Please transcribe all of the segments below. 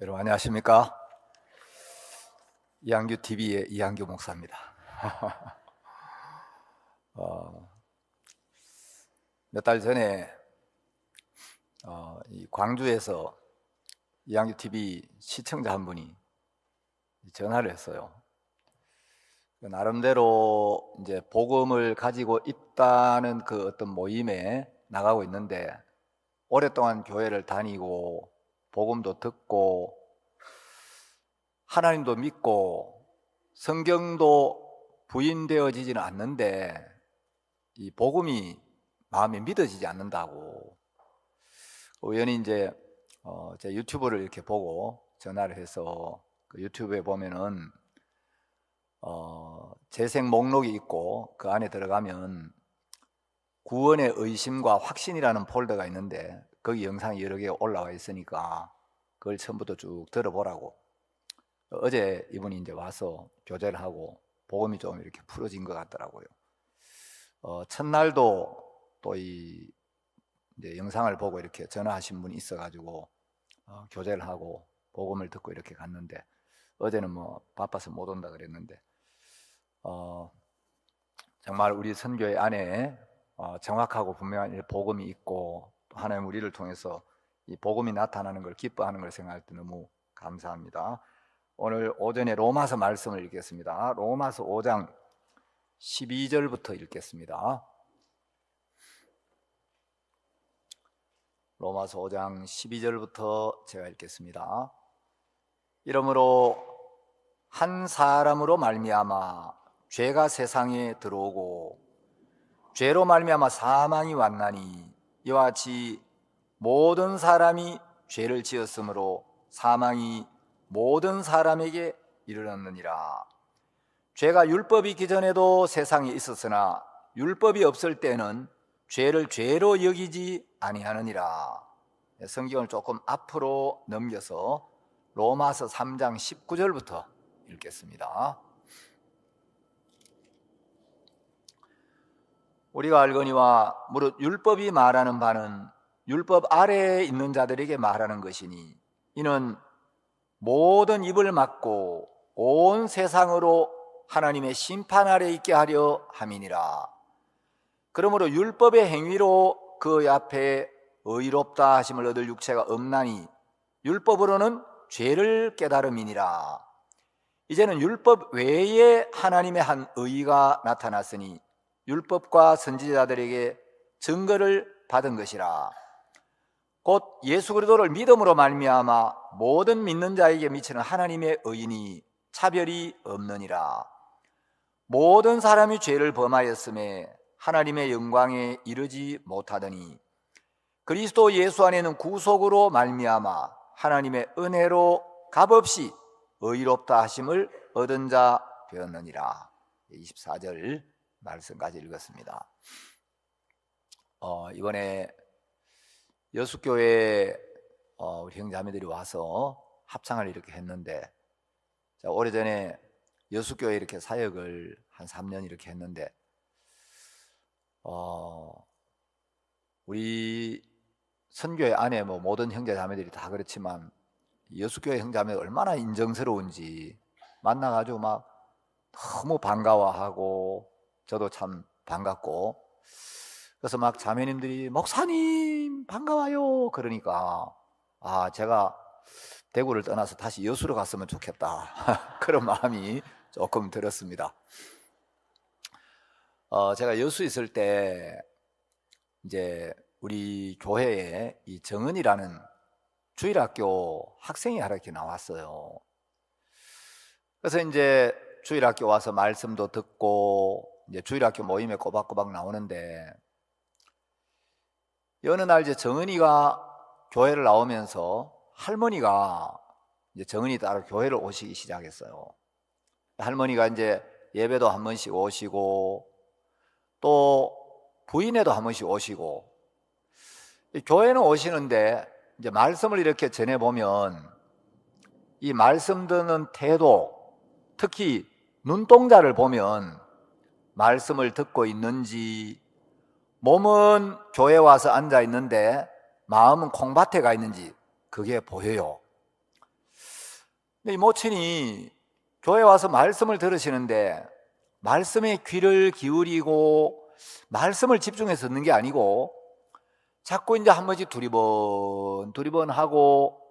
여러분 안녕하십니까? 이한규 TV의 이한규 목사입니다. 몇 달 전에 이 광주에서 이한규 TV 시청자 한 분이 전화를 했어요. 나름대로 이제 복음을 가지고 있다는 그 어떤 모임에 나가고 있는데 오랫동안 교회를 다니고 복음도 듣고 하나님도 믿고 성경도 부인되어지지는 않는데 이 복음이 마음에 믿어지지 않는다고 우연히 이제 제 유튜브를 이렇게 보고 전화를 해서 그 유튜브에 보면은 재생 목록이 있고 그 안에 들어가면 구원의 의심과 확신이라는 폴더가 있는데 거기 영상이 여러 개 올라와 있으니까 그걸 처음부터 쭉 들어보라고. 어제 이분이 이제 와서 교제를 하고 복음이 좀 이렇게 풀어진 것 같더라고요. 첫날도 또 이제 영상을 보고 이렇게 전화하신 분이 있어가지고 교제를 하고 복음을 듣고 이렇게 갔는데 어제는 뭐 바빠서 못 온다 그랬는데 정말 우리 선교회 안에 정확하고 분명한 복음이 있고 또 하나님 우리를 통해서 이 복음이 나타나는 걸 기뻐하는 걸 생각할 때 너무 감사합니다. 오늘 오전에 로마서 말씀을 읽겠습니다. 로마서 5장 12절부터 읽겠습니다. 로마서 5장 12절부터 제가 읽겠습니다. 이러므로 한 사람으로 말미암아 죄가 세상에 들어오고 죄로 말미암아 사망이 왔나니 이와 같이 모든 사람이 죄를 지었으므로 사망이 모든 사람에게 이르렀느니라. 죄가 율법이 있기 전에도 세상에 있었으나 율법이 없을 때는 죄를 죄로 여기지 아니하느니라. 성경을 조금 앞으로 넘겨서 로마서 3장 19절부터 읽겠습니다. 우리가 알거니와 무릇 율법이 말하는 바는 율법 아래에 있는 자들에게 말하는 것이니 이는 모든 입을 막고 온 세상으로 하나님의 심판 아래 있게 하려 함이니라. 그러므로 율법의 행위로 그 앞에 의롭다 하심을 얻을 육체가 없나니 율법으로는 죄를 깨달음이니라. 이제는 율법 외에 하나님의 한 의가 나타났으니 율법과 선지자들에게 증거를 받은 것이라. 곧 예수 그리스도를 믿음으로 말미암아 모든 믿는 자에게 미치는 하나님의 의인이 차별이 없느니라. 모든 사람이 죄를 범하였음에 하나님의 영광에 이르지 못하더니 그리스도 예수 안에는 구속으로 말미암아 하나님의 은혜로 값없이 의롭다 하심을 얻은 자 되었느니라. 24절 말씀까지 읽었습니다. 이번에 여수교회 우리 형제자매들이 와서 합창을 이렇게 했는데 오래전에 여수교회 이렇게 사역을 한 3년 이렇게 했는데 우리 선교회 안에 뭐 모든 형제자매들이 다 그렇지만 여수교회 형제자매가 얼마나 인정스러운지 만나가지고 막 너무 반가워하고 저도 참 반갑고 그래서 막 자매님들이 목사님 반가워요 그러니까 제가 대구를 떠나서 다시 여수로 갔으면 좋겠다 그런 마음이 조금 들었습니다. 제가 여수 있을 때 이제 우리 교회에 이 정은이라는 주일학교 학생이 하나 이렇게 나왔어요. 그래서 이제 주일학교 와서 말씀도 듣고 이제 주일학교 모임에 꼬박꼬박 나오는데 어느 날 이제 정은이가 교회를 나오면서 할머니가 이제 정은이 따라 교회를 오시기 시작했어요. 할머니가 이제 예배도 한 번씩 오시고 또 부인회도 한 번씩 오시고 교회는 오시는데 이제 말씀을 이렇게 전해보면 이 말씀 듣는 태도 특히 눈동자를 보면 말씀을 듣고 있는지 몸은 교회 와서 앉아 있는데 마음은 콩밭에 가 있는지 그게 보여요. 근데 이 모친이 교회 와서 말씀을 들으시는데 말씀에 귀를 기울이고 말씀을 집중해서 듣는 게 아니고 자꾸 이제 한 번씩 두리번 하고,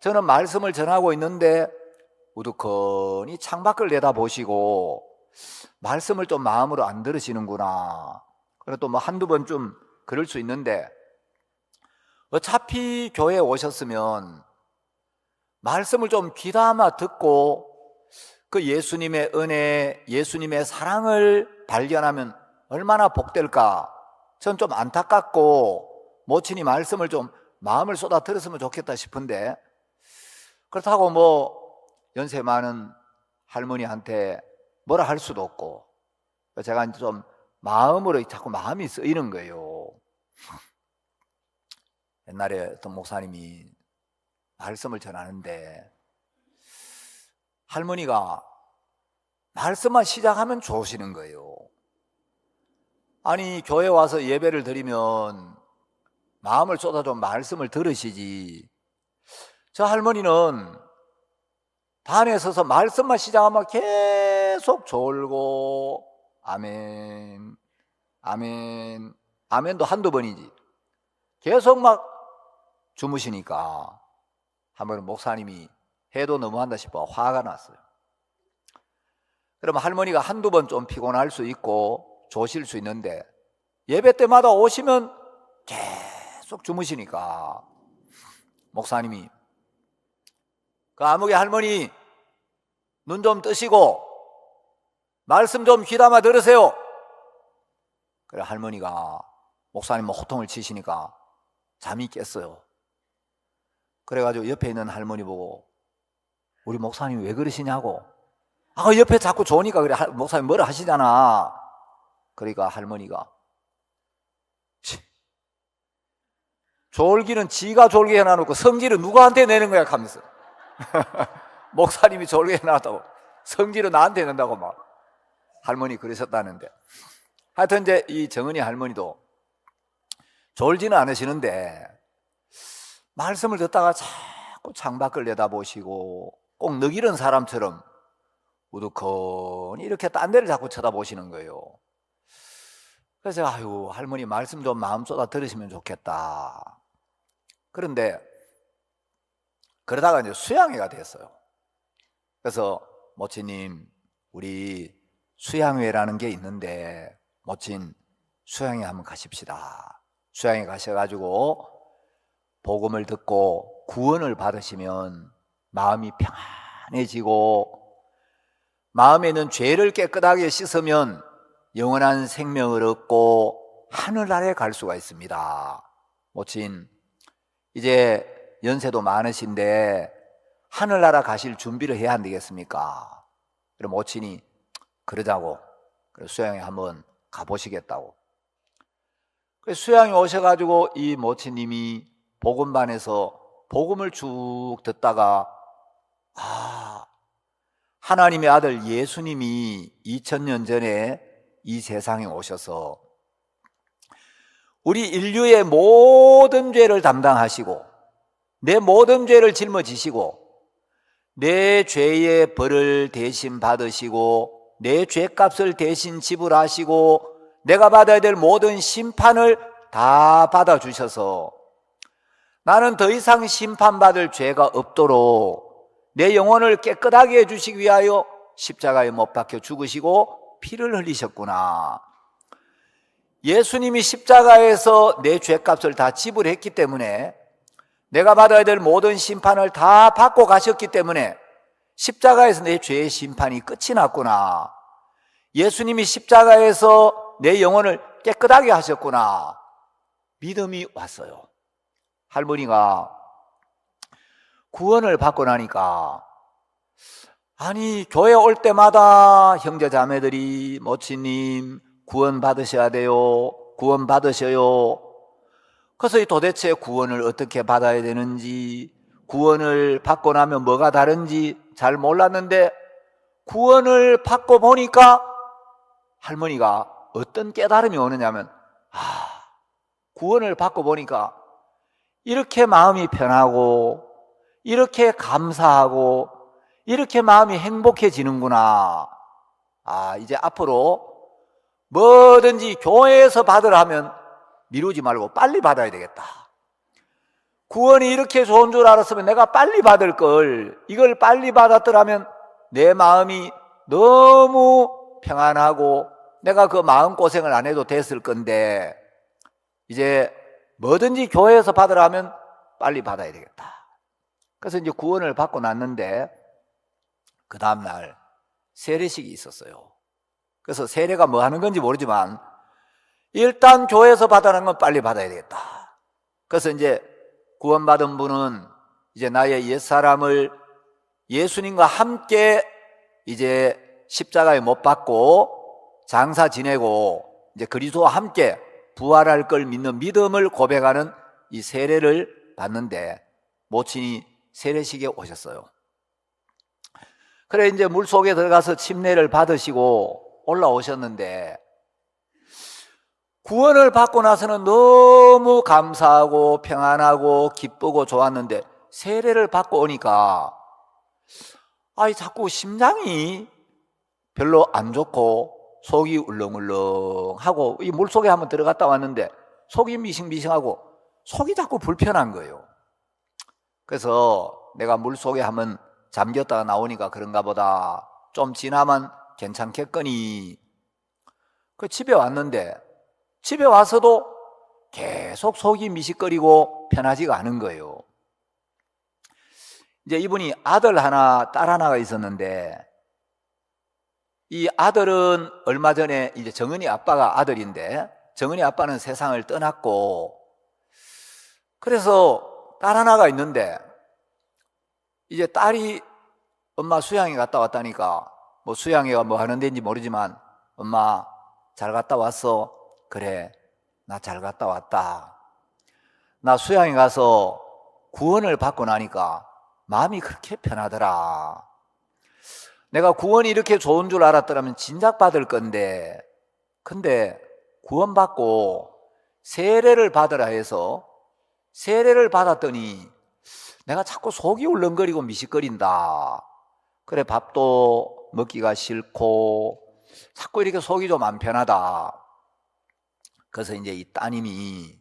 저는 말씀을 전하고 있는데 우두커니 창밖을 내다보시고 말씀을 좀 마음으로 안 들으시는구나. 그리고 또 뭐 한두 번 좀 그럴 수 있는데, 어차피 교회에 오셨으면 말씀을 좀 귀담아 듣고 그 예수님의 은혜, 예수님의 사랑을 발견하면 얼마나 복될까. 전 좀 안타깝고 모친이 말씀을 좀 마음을 쏟아 들었으면 좋겠다 싶은데, 그렇다고 뭐 연세 많은 할머니한테 뭐라 할 수도 없고, 제가 이제 좀 마음으로 자꾸 마음이 쓰이는 거예요. 옛날에 어떤 목사님이 말씀을 전하는데 할머니가 말씀만 시작하면 좋으시는 거예요. 아니, 교회 와서 예배를 드리면 마음을 쏟아 좀 말씀을 들으시지. 저 할머니는 단에 서서 말씀만 시작하면 계속 졸고 아멘, 아멘, 아멘도 한두 번이지 계속 막 주무시니까 한 번은 목사님이 해도 너무한다 싶어 화가 났어요. 그러면 할머니가 한두 번 좀 피곤할 수 있고 조실 수 있는데 예배 때마다 오시면 계속 주무시니까 목사님이 그 아무개 할머니 눈 좀 뜨시고 말씀 좀 귀담아 들으세요. 그래 할머니가 목사님 호통을 치시니까 잠이 깼어요. 그래가지고 옆에 있는 할머니 보고 우리 목사님 왜 그러시냐고. 아, 옆에 자꾸 좋으니까 그래 목사님 뭐라 하시잖아. 그러니까 할머니가 졸기는 지가 졸게 해놔놓고 성질은 누구한테 내는 거야 하면서 목사님이 졸게 해놨다고 성질은 나한테 낸다고 막 할머니 그러셨다는데, 하여튼 이제 이 정은이 할머니도 졸지는 않으시는데 말씀을 듣다가 자꾸 창밖을 내다보시고 꼭 너기른 사람처럼 우두커니 이렇게 딴 데를 자꾸 쳐다보시는 거예요. 그래서 제가 아유 할머니 말씀 좀 마음 쏟아 들으시면 좋겠다. 그런데 그러다가 이제 수양회가 됐어요. 그래서 모친님 우리 수양회라는 게 있는데 모친 수양회 한번 가십시다. 수양회 가셔가지고 복음을 듣고 구원을 받으시면 마음이 평안해지고 마음에 있는 죄를 깨끗하게 씻으면 영원한 생명을 얻고 하늘나라에 갈 수가 있습니다. 모친 이제 연세도 많으신데 하늘나라 가실 준비를 해야 안 되겠습니까? 그럼 모친이 그러자고 수양에 한번 가보시겠다고. 그래서 수양에 오셔가지고 이 모친님이 복음반에서 복음을 쭉 듣다가 하나님의 아들 예수님이 2000년 전에 이 세상에 오셔서 우리 인류의 모든 죄를 담당하시고 내 모든 죄를 짊어지시고 내 죄의 벌을 대신 받으시고 내 죄값을 대신 지불하시고 내가 받아야 될 모든 심판을 다 받아주셔서 나는 더 이상 심판받을 죄가 없도록 내 영혼을 깨끗하게 해주시기 위하여 십자가에 못 박혀 죽으시고 피를 흘리셨구나. 예수님이 십자가에서 내 죄값을 다 지불했기 때문에 내가 받아야 될 모든 심판을 다 받고 가셨기 때문에 십자가에서 내 죄의 심판이 끝이 났구나. 예수님이 십자가에서 내 영혼을 깨끗하게 하셨구나. 믿음이 왔어요. 할머니가 구원을 받고 나니까 아니 교회 올 때마다 형제 자매들이 모친님 구원 받으셔야 돼요. 구원 받으셔요. 그래서 도대체 구원을 어떻게 받아야 되는지 구원을 받고 나면 뭐가 다른지 잘 몰랐는데 구원을 받고 보니까 할머니가 어떤 깨달음이 오느냐면 구원을 받고 보니까 이렇게 마음이 편하고 이렇게 감사하고 이렇게 마음이 행복해지는구나. 이제 앞으로 뭐든지 교회에서 받으라 하면 미루지 말고 빨리 받아야 되겠다. 구원이 이렇게 좋은 줄 알았으면 내가 빨리 받을 걸, 이걸 빨리 받았더라면 내 마음이 너무 평안하고 내가 그 마음고생을 안 해도 됐을 건데, 이제 뭐든지 교회에서 받으라 하면 빨리 받아야 되겠다. 그래서 이제 구원을 받고 났는데 그 다음날 세례식이 있었어요. 그래서 세례가 뭐 하는 건지 모르지만 일단 교회에서 받아라는 건 빨리 받아야 되겠다. 그래서 이제 구원받은 분은 이제 나의 옛사람을 예수님과 함께 이제 십자가에 못 박고 장사 지내고 이제 그리스도와 함께 부활할 걸 믿는 믿음을 고백하는 이 세례를 받는데 모친이 세례식에 오셨어요. 그래 이제 물속에 들어가서 침례를 받으시고 올라오셨는데, 구원을 받고 나서는 너무 감사하고 평안하고 기쁘고 좋았는데 세례를 받고 오니까 자꾸 심장이 별로 안 좋고 속이 울렁울렁하고, 이 물속에 한번 들어갔다 왔는데 속이 미싱미싱하고 속이 자꾸 불편한 거예요. 그래서 내가 물속에 한번 잠겼다가 나오니까 그런가 보다, 좀 지나면 괜찮겠거니. 그 집에 왔는데 집에 와서도 계속 속이 미식거리고 편하지가 않은 거예요. 이제 이분이 아들 하나 딸 하나가 있었는데, 이 아들은 얼마 전에 이제 정은이 아빠가 아들인데 정은이 아빠는 세상을 떠났고, 그래서 딸 하나가 있는데 이제 딸이 엄마 수양회 갔다 왔다니까, 뭐 수양회가 뭐 하는 데인지 모르지만 엄마 잘 갔다 왔어? 그래, 나 잘 갔다 왔다. 나 수양회 가서 구원을 받고 나니까 마음이 그렇게 편하더라. 내가 구원이 이렇게 좋은 줄 알았더라면 진작 받을 건데, 근데 구원받고 세례를 받으라 해서 세례를 받았더니 내가 자꾸 속이 울렁거리고 미식거린다. 그래, 밥도 먹기가 싫고 자꾸 이렇게 속이 좀 안 편하다. 그래서 이제 이 따님이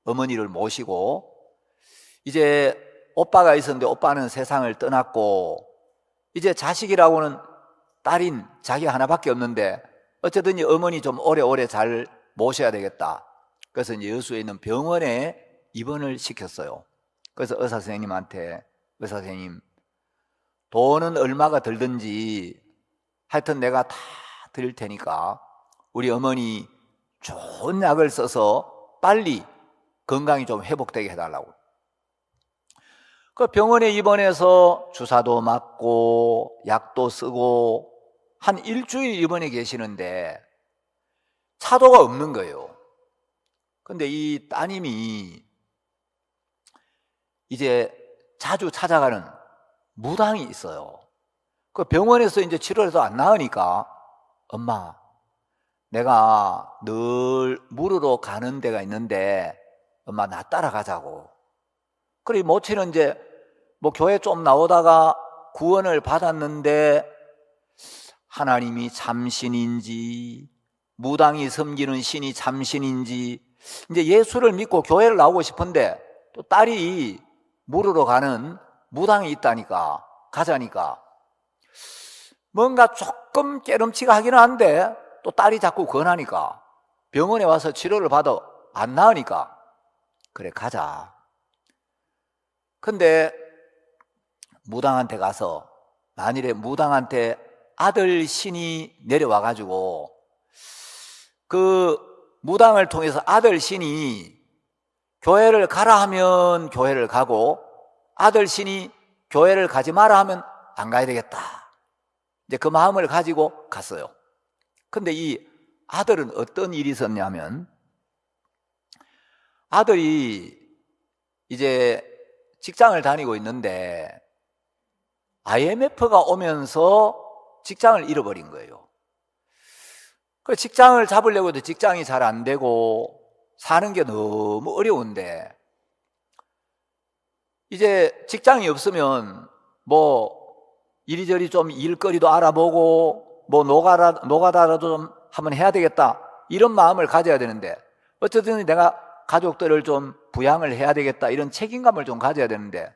어머니를 모시고, 이제 오빠가 있었는데 오빠는 세상을 떠났고 이제 자식이라고는 딸인 자기 하나밖에 없는데 어쨌든 이 어머니 좀 오래오래 잘 모셔야 되겠다. 그래서 이제 여수에 있는 병원에 입원을 시켰어요. 그래서 의사 선생님한테, 의사 선생님, 돈은 얼마가 들든지 하여튼 내가 다 드릴 테니까 우리 어머니 좋은 약을 써서 빨리 건강이 좀 회복되게 해달라고. 그 병원에 입원해서 주사도 맞고 약도 쓰고 한 일주일 입원해 계시는데 차도가 없는 거예요. 근데 이 따님이 이제 자주 찾아가는 무당이 있어요. 그 병원에서 이제 치료해서 안 나으니까, 엄마, 내가 늘 물으러 가는 데가 있는데 엄마 나 따라가자고. 그래, 모친은 이제 뭐 교회 좀 나오다가 구원을 받았는데 하나님이 참신인지 무당이 섬기는 신이 참신인지 이제 예수를 믿고 교회를 나오고 싶은데 또 딸이 물으러 가는 무당이 있다니까, 가자니까 뭔가 조금 깨름치가 하기는 한데 또 딸이 자꾸 권하니까, 병원에 와서 치료를 받아 안 나으니까 그래 가자. 근데 무당한테 가서 만일에 무당한테 아들 신이 내려와 가지고 그 무당을 통해서 아들 신이 교회를 가라 하면 교회를 가고 아들 신이 교회를 가지 마라 하면 안 가야 되겠다. 이제 그 마음을 가지고 갔어요. 근데 이 아들은 어떤 일이 있었냐면, 아들이 이제 직장을 다니고 있는데 IMF가 오면서 직장을 잃어버린 거예요. 그 직장을 잡으려고 해도 직장이 잘 안 되고 사는 게 너무 어려운데, 이제 직장이 없으면 뭐 이리저리 좀 일거리도 알아보고 뭐 노가다라도 좀 한번 해야 되겠다, 이런 마음을 가져야 되는데, 어쨌든 내가 가족들을 좀 부양을 해야 되겠다, 이런 책임감을 좀 가져야 되는데,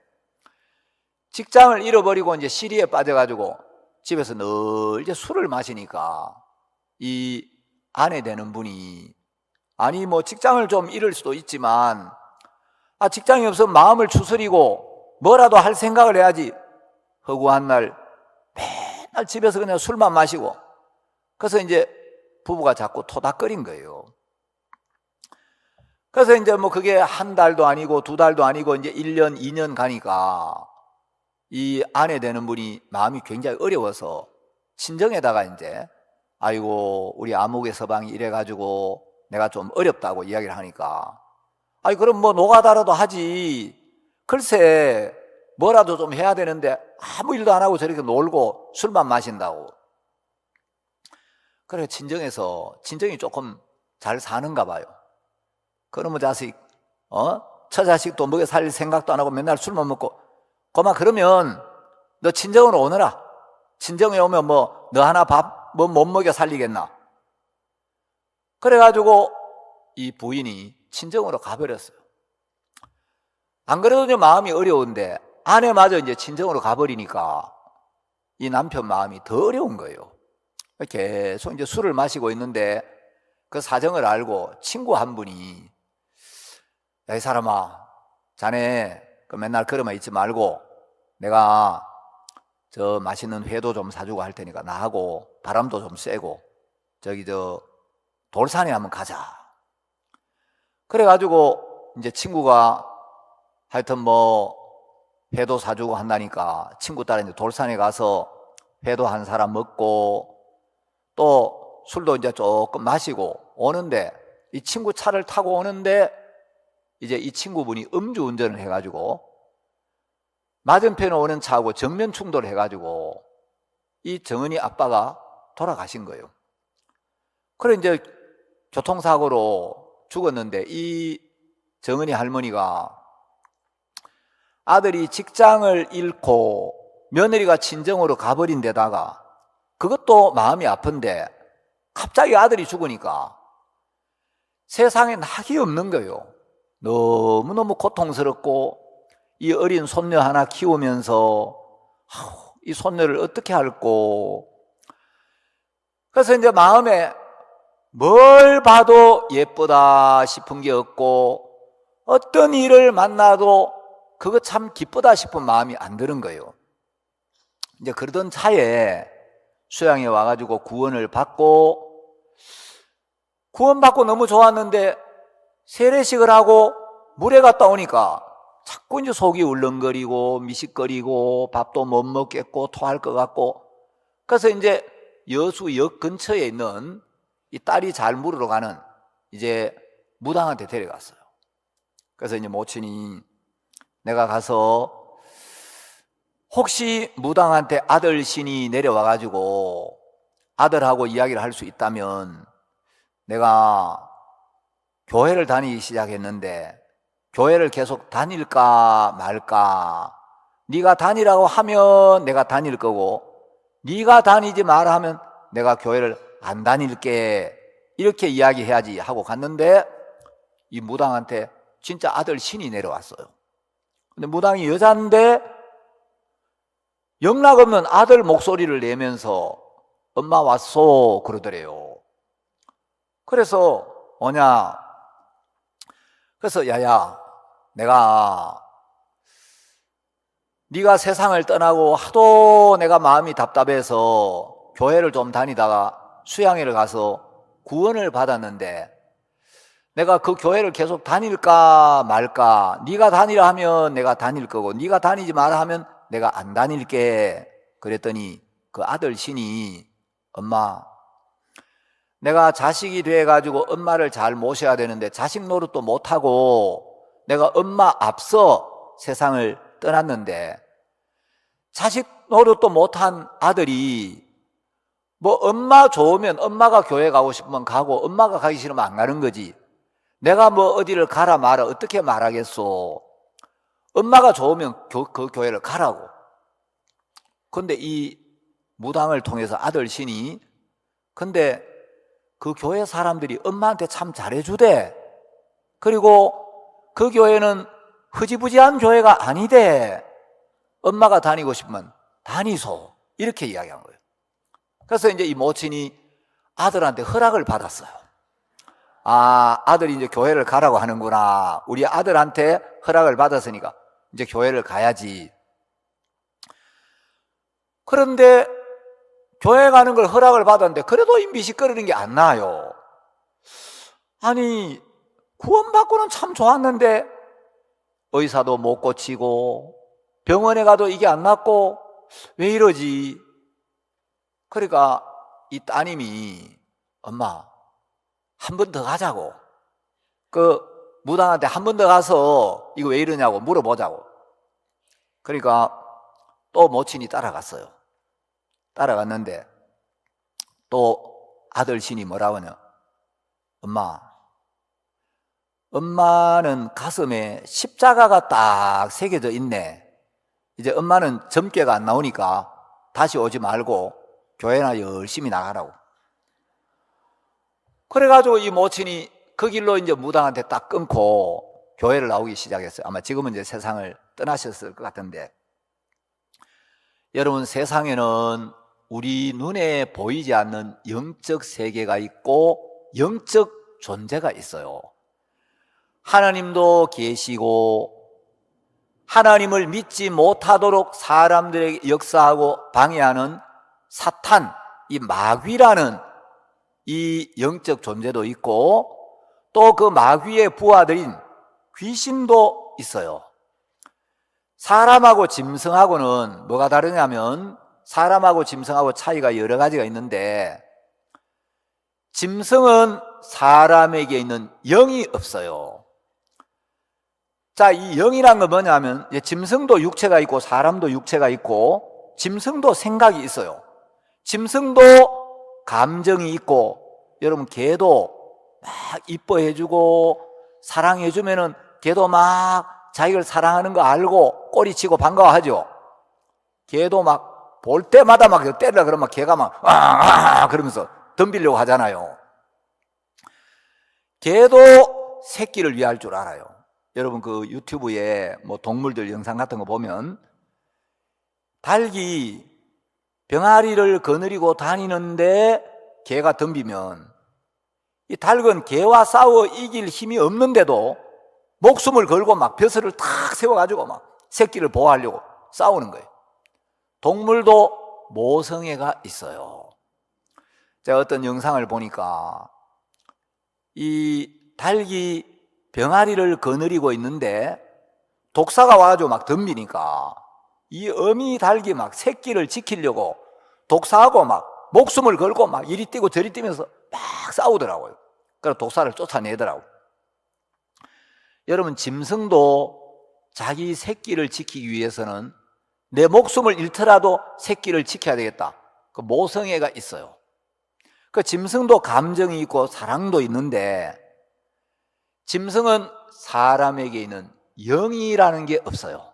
직장을 잃어버리고 이제 시리에 빠져가지고 집에서 늘 이제 술을 마시니까 이 아내 되는 분이, 아니 뭐 직장을 좀 잃을 수도 있지만 직장이 없으면 마음을 추스리고 뭐라도 할 생각을 해야지, 허구한 날 맨날 집에서 그냥 술만 마시고, 그래서 이제 부부가 자꾸 토닥거린 거예요. 그래서 이제 뭐 그게 한 달도 아니고 두 달도 아니고 이제 1년, 2년 가니까 이 아내 되는 분이 마음이 굉장히 어려워서 친정에다가 이제, 아이고 우리 아무개 서방이 이래가지고 내가 좀 어렵다고 이야기를 하니까, 아니 그럼 뭐 노가다라도 하지, 글쎄 뭐라도 좀 해야 되는데 아무 일도 안 하고 저렇게 놀고 술만 마신다고. 그래 친정이 조금 잘 사는가 봐요. 그러면 자식 처자식도 먹여 살릴 생각도 안 하고 맨날 술만 먹고, 고마 그러면 너 친정으로 오너라, 친정에 오면 뭐 너 하나 밥 뭐 못 먹여 살리겠나. 그래가지고 이 부인이 친정으로 가버렸어요. 안 그래도 이제 마음이 어려운데 아내마저 이제 친정으로 가버리니까 이 남편 마음이 더 어려운 거예요. 계속 이제 술을 마시고 있는데 그 사정을 알고 친구 한 분이, 야 이 사람아, 자네 그 맨날 그러면 있지 말고 내가 저 맛있는 회도 좀 사주고 할 테니까 나하고 바람도 좀 쐬고 저기 저 돌산에 한번 가자. 그래가지고 이제 친구가 하여튼 뭐 회도 사주고 한다니까 친구 따라 이제 돌산에 가서 회도 한 사람 먹고 또 술도 이제 조금 마시고 오는데, 이 친구 차를 타고 오는데 이제 이 친구분이 음주운전을 해가지고 맞은편에 오는 차하고 정면 충돌을 해가지고 이 정은이 아빠가 돌아가신 거예요. 그래 이제 교통사고로 죽었는데 이 정은이 할머니가 아들이 직장을 잃고 며느리가 친정으로 가버린 데다가 그것도 마음이 아픈데 갑자기 아들이 죽으니까 세상에 낙이 없는 거예요. 너무너무 고통스럽고 이 어린 손녀 하나 키우면서 이 손녀를 어떻게 할꼬. 그래서 이제 마음에 뭘 봐도 예쁘다 싶은 게 없고 어떤 일을 만나도 그거 참 기쁘다 싶은 마음이 안 드는 거예요. 이제 그러던 차에 수양에 와가지고 구원받고 너무 좋았는데 세례식을 하고 물에 갔다 오니까 자꾸 이제 속이 울렁거리고 미식거리고 밥도 못 먹겠고 토할 것 같고, 그래서 이제 여수역 근처에 있는 이 딸이 잘 물으러 가는 이제 무당한테 데려갔어요. 그래서 이제 모친이 내가 가서 혹시 무당한테 아들 신이 내려와가지고 아들하고 이야기를 할 수 있다면, 내가 교회를 다니기 시작했는데 교회를 계속 다닐까 말까, 네가 다니라고 하면 내가 다닐 거고 네가 다니지 마라 하면 내가 교회를 안 다닐게, 이렇게 이야기해야지 하고 갔는데 이 무당한테 진짜 아들 신이 내려왔어요. 근데 무당이 여자인데 영락없는 아들 목소리를 내면서 엄마 왔소 그러더래요. 그래서 뭐냐, 그래서 야야 내가 네가 세상을 떠나고 하도 내가 마음이 답답해서 교회를 좀 다니다가 수양회를 가서 구원을 받았는데 내가 그 교회를 계속 다닐까 말까, 네가 다니라 하면 내가 다닐 거고 네가 다니지 마라 하면 내가 안 다닐게. 그랬더니 그 아들 신이, 엄마 내가 자식이 돼가지고 엄마를 잘 모셔야 되는데 자식 노릇도 못하고 내가 엄마 앞서 세상을 떠났는데 자식 노릇도 못한 아들이 뭐 엄마 좋으면 엄마가 교회 가고 싶으면 가고 엄마가 가기 싫으면 안 가는 거지, 내가 뭐 어디를 가라 마라 어떻게 말하겠소. 엄마가 좋으면 그 교회를 가라고. 근데 이 무당을 통해서 아들 신이, 근데 그 교회 사람들이 엄마한테 참 잘해주대. 그리고 그 교회는 흐지부지한 교회가 아니대. 엄마가 다니고 싶으면 다니소. 이렇게 이야기한 거예요. 그래서 이제 이 모친이 아들한테 허락을 받았어요. 아, 아들이 이제 교회를 가라고 하는구나. 우리 아들한테 허락을 받았으니까 이제 교회를 가야지. 그런데 교회 가는 걸 허락을 받았는데 그래도 이 미식거리는 게 안 나아요. 아니, 구원받고는 참 좋았는데 의사도 못 고치고 병원에 가도 이게 안 낫고 왜 이러지? 그러니까 이 따님이 엄마 한 번 더 가자고, 그 무당한테 한 번 더 가서 이거 왜 이러냐고 물어보자고. 그러니까 또 모친이 따라갔어요. 따라갔는데 또 아들 신이 뭐라고 하냐, 엄마는 가슴에 십자가가 딱 새겨져 있네. 이제 엄마는 점괘가 안 나오니까 다시 오지 말고 교회나 열심히 나가라고. 그래가지고 이 모친이 그 길로 이제 무당한테 딱 끊고 교회를 나오기 시작했어요. 아마 지금은 이제 세상을 떠나셨을 것 같은데, 여러분, 세상에는 우리 눈에 보이지 않는 영적 세계가 있고 영적 존재가 있어요. 하나님도 계시고 하나님을 믿지 못하도록 사람들에게 역사하고 방해하는 사탄, 이 마귀라는 이 영적 존재도 있고 또 그 마귀의 부하들인 귀신도 있어요. 사람하고 짐승하고는 뭐가 다르냐면, 사람하고 짐승하고 차이가 여러 가지가 있는데, 짐승은 사람에게 있는 영이 없어요. 자, 이 영이란 건 뭐냐면, 짐승도 육체가 있고 사람도 육체가 있고 짐승도 생각이 있어요. 짐승도 감정이 있고, 여러분 개도 막 이뻐해주고 사랑해주면은 개도 막 자기를 사랑하는 거 알고 꼬리치고 반가워하죠. 개도 막 볼 때마다 막 때리려 그러면 개가 막 그러면서 덤비려고 하잖아요. 개도 새끼를 위할 줄 알아요. 여러분 그 유튜브에 뭐 동물들 영상 같은 거 보면 닭이 병아리를 거느리고 다니는데 개가 덤비면 이 닭은 개와 싸워 이길 힘이 없는데도 목숨을 걸고 막 벼슬을 탁 세워가지고 막 새끼를 보호하려고 싸우는 거예요. 동물도 모성애가 있어요. 제가 어떤 영상을 보니까 이 닭이 병아리를 거느리고 있는데 독사가 와가지고 막 덤비니까 이 어미 닭이 막 새끼를 지키려고 독사하고 막 목숨을 걸고 막 이리 뛰고 저리 뛰면서 막 싸우더라고요. 그래서 독사를 쫓아내더라고요. 여러분, 짐승도 자기 새끼를 지키기 위해서는 내 목숨을 잃더라도 새끼를 지켜야 되겠다. 그 모성애가 있어요. 그 짐승도 감정이 있고 사랑도 있는데 짐승은 사람에게 있는 영이라는 게 없어요.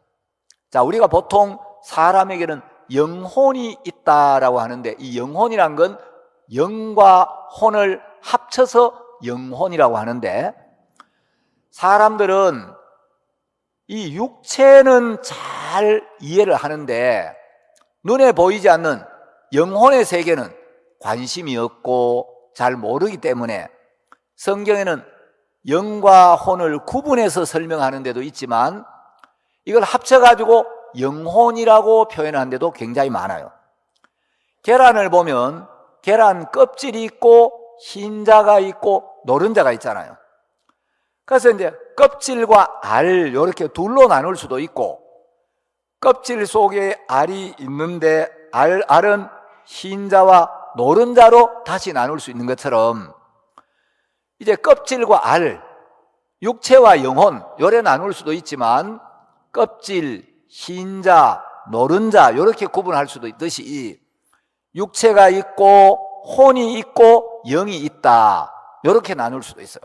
자, 우리가 보통 사람에게는 영혼이 있다라고 하는데, 이 영혼이란 건 영과 혼을 합쳐서 영혼이라고 하는데, 사람들은 이 육체는 잘 이해를 하는데 눈에 보이지 않는 영혼의 세계는 관심이 없고 잘 모르기 때문에 성경에는 영과 혼을 구분해서 설명하는 데도 있지만 이걸 합쳐가지고 영혼이라고 표현하는 데도 굉장히 많아요. 계란을 보면 계란 껍질이 있고 흰자가 있고 노른자가 있잖아요. 그래서 이제 껍질과 알 이렇게 둘로 나눌 수도 있고, 껍질 속에 알이 있는데 알은 흰자와 노른자로 다시 나눌 수 있는 것처럼 이제 껍질과 알, 육체와 영혼 요래 나눌 수도 있지만 껍질, 흰자, 노른자 이렇게 구분할 수도 있듯이 육체가 있고 혼이 있고 영이 있다 이렇게 나눌 수도 있어요.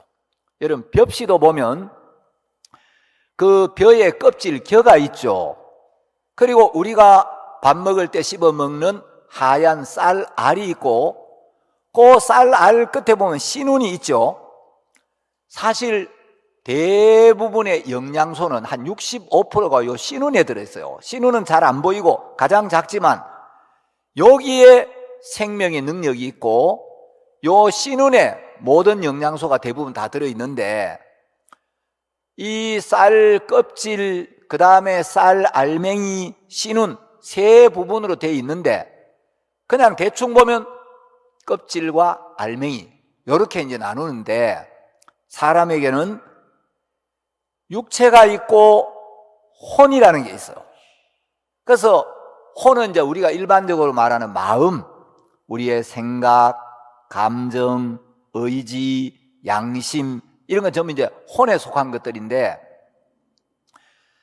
여러분, 벽시도 보면 그 벼의 껍질 겨가 있죠. 그리고 우리가 밥 먹을 때 씹어 먹는 하얀 쌀알이 있고, 그 쌀알 끝에 보면 씨눈이 있죠. 사실 대부분의 영양소는 한 65%가 요 씨눈에 들어있어요. 씨눈은 잘 안 보이고 가장 작지만 여기에 생명의 능력이 있고, 요 씨눈에 모든 영양소가 대부분 다 들어있는데, 이 쌀 껍질, 그 다음에 쌀 알맹이, 씨눈 세 부분으로 되어 있는데, 그냥 대충 보면 껍질과 알맹이 이렇게 이제 나누는데, 사람에게는 육체가 있고 혼이라는 게 있어요. 그래서 혼은 이제 우리가 일반적으로 말하는 마음, 우리의 생각, 감정, 의지, 양심, 이런 건 전부 이제 혼에 속한 것들인데,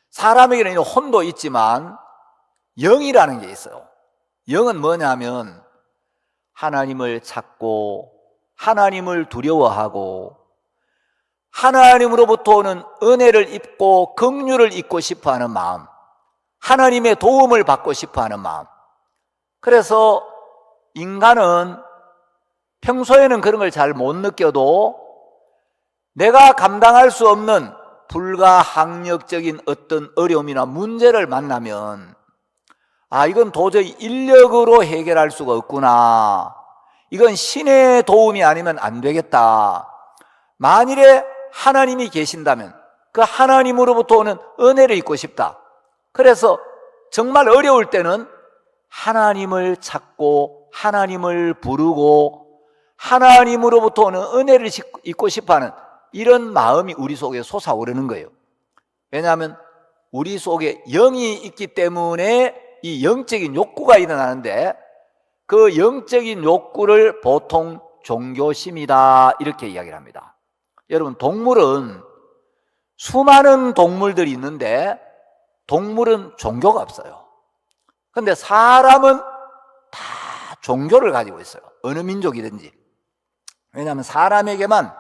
사람에게는 혼도 있지만 영이라는 게 있어요. 영은 뭐냐면 하나님을 찾고 하나님을 두려워하고 하나님으로부터 오는 은혜를 입고 긍휼을 입고 싶어하는 마음, 하나님의 도움을 받고 싶어하는 마음. 그래서 인간은 평소에는 그런 걸 잘 못 느껴도 내가 감당할 수 없는 불가항력적인 어떤 어려움이나 문제를 만나면, 아, 이건 도저히 인력으로 해결할 수가 없구나, 이건 신의 도움이 아니면 안 되겠다, 만일에 하나님이 계신다면 그 하나님으로부터 오는 은혜를 입고 싶다. 그래서 정말 어려울 때는 하나님을 찾고 하나님을 부르고 하나님으로부터 오는 은혜를 입고 싶어하는 이런 마음이 우리 속에 솟아오르는 거예요. 왜냐하면 우리 속에 영이 있기 때문에 이 영적인 욕구가 일어나는데, 그 영적인 욕구를 보통 종교심이다 이렇게 이야기를 합니다. 여러분, 동물은 수많은 동물들이 있는데 동물은 종교가 없어요. 그런데 사람은 다 종교를 가지고 있어요. 어느 민족이든지. 왜냐하면 사람에게만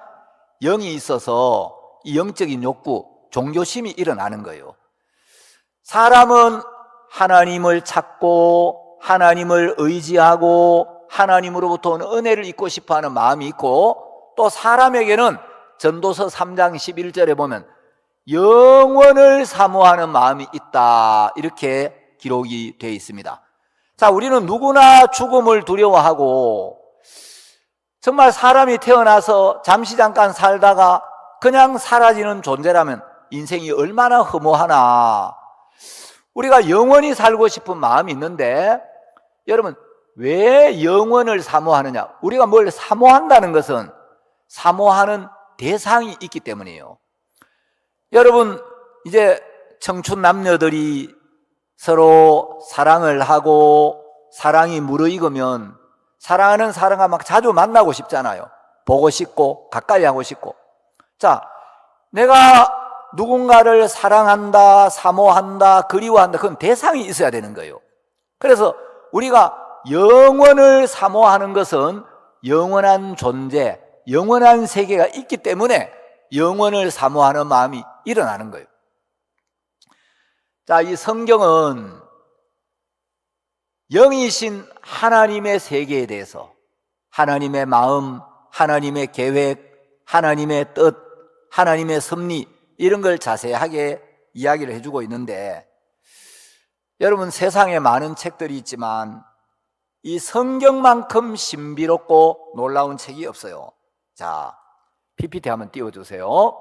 영이 있어서 이 영적인 욕구, 종교심이 일어나는 거예요. 사람은 하나님을 찾고 하나님을 의지하고 하나님으로부터 오는 은혜를 입고 싶어하는 마음이 있고, 또 사람에게는 전도서 3장 11절에 보면 영원을 사모하는 마음이 있다 이렇게 기록이 되어 있습니다. 자, 우리는 누구나 죽음을 두려워하고, 정말 사람이 태어나서 잠시 잠깐 살다가 그냥 사라지는 존재라면 인생이 얼마나 허무하나. 우리가 영원히 살고 싶은 마음이 있는데, 여러분, 왜 영원을 사모하느냐? 우리가 뭘 사모한다는 것은 사모하는 대상이 있기 때문이에요. 여러분, 이제 청춘 남녀들이 서로 사랑을 하고 사랑이 무르익으면 사랑하는 사람과 막 자주 만나고 싶잖아요. 보고 싶고 가까이 하고 싶고. 자, 내가 누군가를 사랑한다, 사모한다, 그리워한다, 그건 대상이 있어야 되는 거예요. 그래서 우리가 영원을 사모하는 것은 영원한 존재, 영원한 세계가 있기 때문에 영원을 사모하는 마음이 일어나는 거예요. 자, 이 성경은 영이신 하나님의 세계에 대해서, 하나님의 마음, 하나님의 계획, 하나님의 뜻, 하나님의 섭리, 이런 걸 자세하게 이야기를 해주고 있는데, 여러분, 세상에 많은 책들이 있지만 이 성경만큼 신비롭고 놀라운 책이 없어요. 자, PPT 한번 띄워주세요.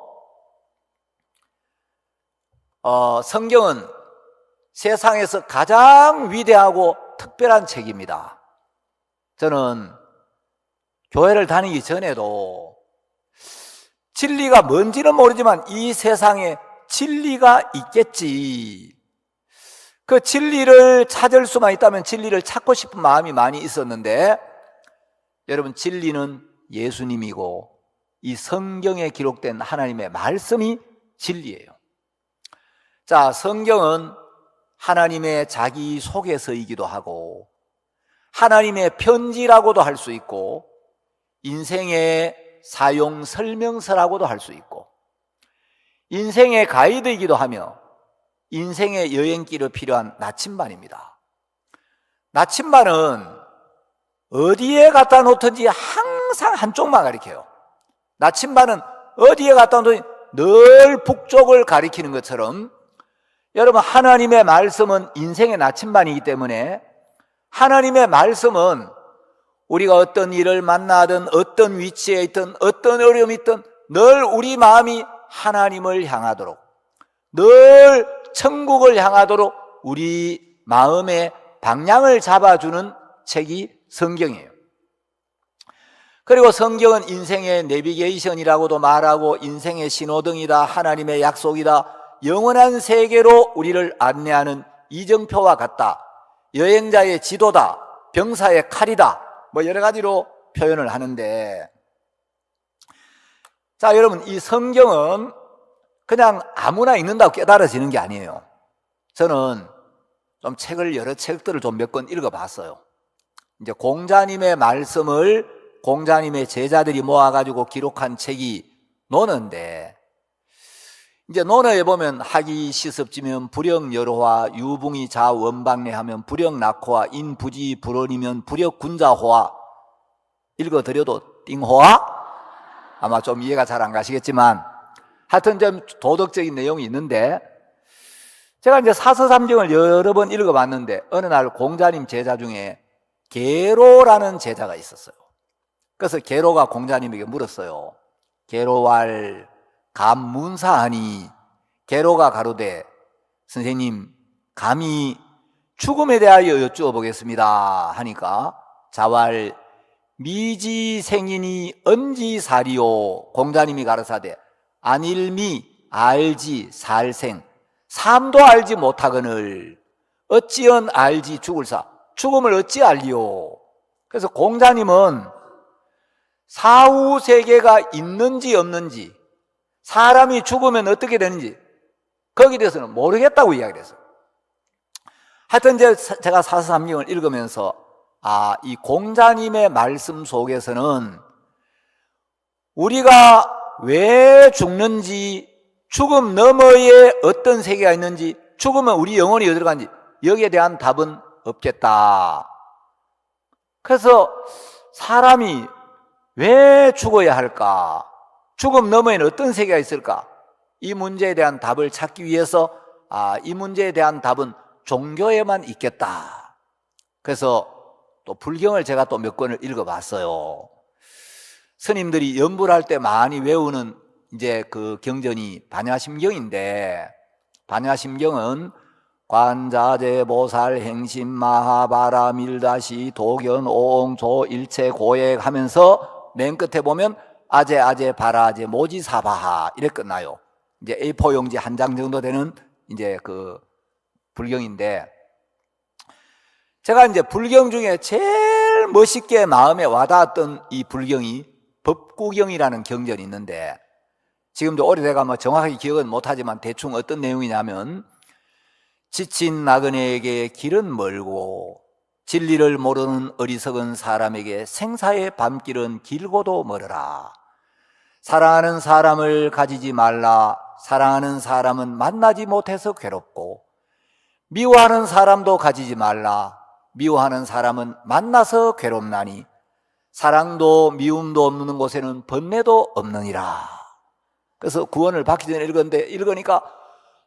성경은 세상에서 가장 위대하고 특별한 책입니다. 저는 교회를 다니기 전에도 진리가 뭔지는 모르지만 이 세상에 진리가 있겠지, 그 진리를 찾을 수만 있다면 진리를 찾고 싶은 마음이 많이 있었는데, 여러분, 진리는 예수님이고 이 성경에 기록된 하나님의 말씀이 진리예요. 자, 성경은 하나님의 자기 소개서이기도 하고 하나님의 편지라고도 할 수 있고 인생의 사용 설명서라고도 할 수 있고 인생의 가이드이기도 하며 인생의 여행길에 필요한 나침반입니다. 나침반은 어디에 갖다 놓든지 항상 한쪽만 가리켜요. 나침반은 어디에 갖다 놓든지 늘 북쪽을 가리키는 것처럼 여러분, 하나님의 말씀은 인생의 나침반이기 때문에 하나님의 말씀은 우리가 어떤 일을 만나든 어떤 위치에 있든 어떤 어려움이 있든 늘 우리 마음이 하나님을 향하도록, 늘 천국을 향하도록 우리 마음의 방향을 잡아주는 책이 성경이에요. 그리고 성경은 인생의 내비게이션이라고도 말하고 인생의 신호등이다, 하나님의 약속이다, 영원한 세계로 우리를 안내하는 이정표와 같다, 여행자의 지도다, 병사의 칼이다, 뭐 여러 가지로 표현을 하는데, 자, 여러분, 이 성경은 그냥 아무나 읽는다고 깨달아지는 게 아니에요. 저는 좀 책을, 여러 책들을 좀 몇 권 읽어봤어요. 이제 공자님의 말씀을 공자님의 제자들이 모아가지고 기록한 책이 논어인데, 이제 논어에 보면 하기 시습지면 불역여로화, 유붕이 자원방래하면 불역낙호화, 인부지 불언이면 불역군자호화. 읽어드려도 띵호화? 아마 좀 이해가 잘 안 가시겠지만 하여튼 좀 도덕적인 내용이 있는데, 제가 이제 사서삼경을 여러 번 읽어봤는데 어느 날 공자님 제자 중에 계로라는 제자가 있었어요. 그래서 계로가 공자님에게 물었어요. 계로왈 감문사하니, 계로가 가로되 선생님 감히 죽음에 대하여 여쭈어 보겠습니다 하니까 자왈 미지생이니 언지사리오, 공자님이 가르사대 안일미 알지 살생, 삶도 알지 못하거늘 어찌언 알지 죽을사, 죽음을 어찌 알리오. 그래서 공자님은 사후세계가 있는지 없는지, 사람이 죽으면 어떻게 되는지 거기에 대해서는 모르겠다고 이야기를 했어요. 하여튼 제가 사서삼경을 읽으면서 이 공자님의 말씀 속에서는 우리가 왜 죽는지, 죽음 너머에 어떤 세계가 있는지, 죽으면 우리 영혼이 어디로 가는지 여기에 대한 답은 없겠다. 그래서 사람이 왜 죽어야 할까? 죽음 너머에는 어떤 세계가 있을까? 이 문제에 대한 답을 찾기 위해서 이 문제에 대한 답은 종교에만 있겠다. 그래서 또 불경을 제가 또 몇 권을 읽어봤어요. 스님들이 연불 할 때 많이 외우는 이제 그 경전이 반야심경인데, 반야심경은 관자재 보살 행심 마하바라 밀다시 도견 오옹조 일체 고액 하면서 맨 끝에 보면 아제 아제 바라제 모지사바하 이렇게 끝나요. 이제 A4 용지 한 장 정도 되는 이제 그 불경인데, 제가 이제 불경 중에 제일 멋있게 마음에 와닿았던 이 불경이 법구경이라는 경전이 있는데, 지금도 오래돼가 뭐 정확하게 기억은 못하지만 대충 어떤 내용이냐면, 지친 나그네에게 길은 멀고 진리를 모르는 어리석은 사람에게 생사의 밤길은 길고도 멀어라. 사랑하는 사람을 가지지 말라. 사랑하는 사람은 만나지 못해서 괴롭고, 미워하는 사람도 가지지 말라. 미워하는 사람은 만나서 괴롭나니, 사랑도 미움도 없는 곳에는 번뇌도 없느니라. 그래서 구원을 받기 전에 읽으니까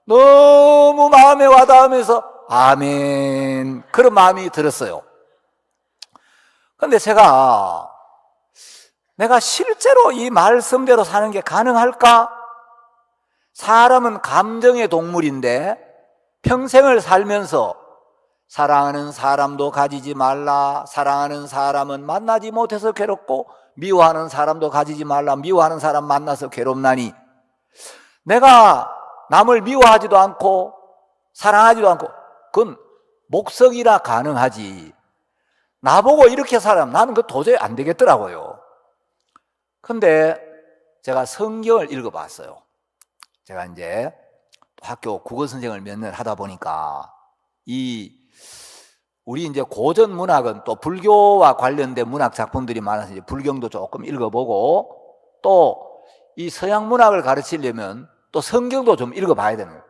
너무 마음에 와닿으면서 아멘, 그런 마음이 들었어요. 그런데 내가 실제로 이 말씀대로 사는 게 가능할까? 사람은 감정의 동물인데 평생을 살면서 사랑하는 사람도 가지지 말라, 사랑하는 사람은 만나지 못해서 괴롭고, 미워하는 사람도 가지지 말라, 미워하는 사람 만나서 괴롭나니, 내가 남을 미워하지도 않고 사랑하지도 않고 그건 목석이라 가능하지, 나보고 이렇게 살아면 나는 그거 도저히 안 되겠더라고요. 근데 제가 성경을 읽어봤어요. 제가 이제 학교 국어 선생을 몇 년 하다 보니까 우리 이제 고전 문학은 또 불교와 관련된 문학 작품들이 많아서 이제 불경도 조금 읽어보고, 또 이 서양 문학을 가르치려면 또 성경도 좀 읽어봐야 되는 거예요.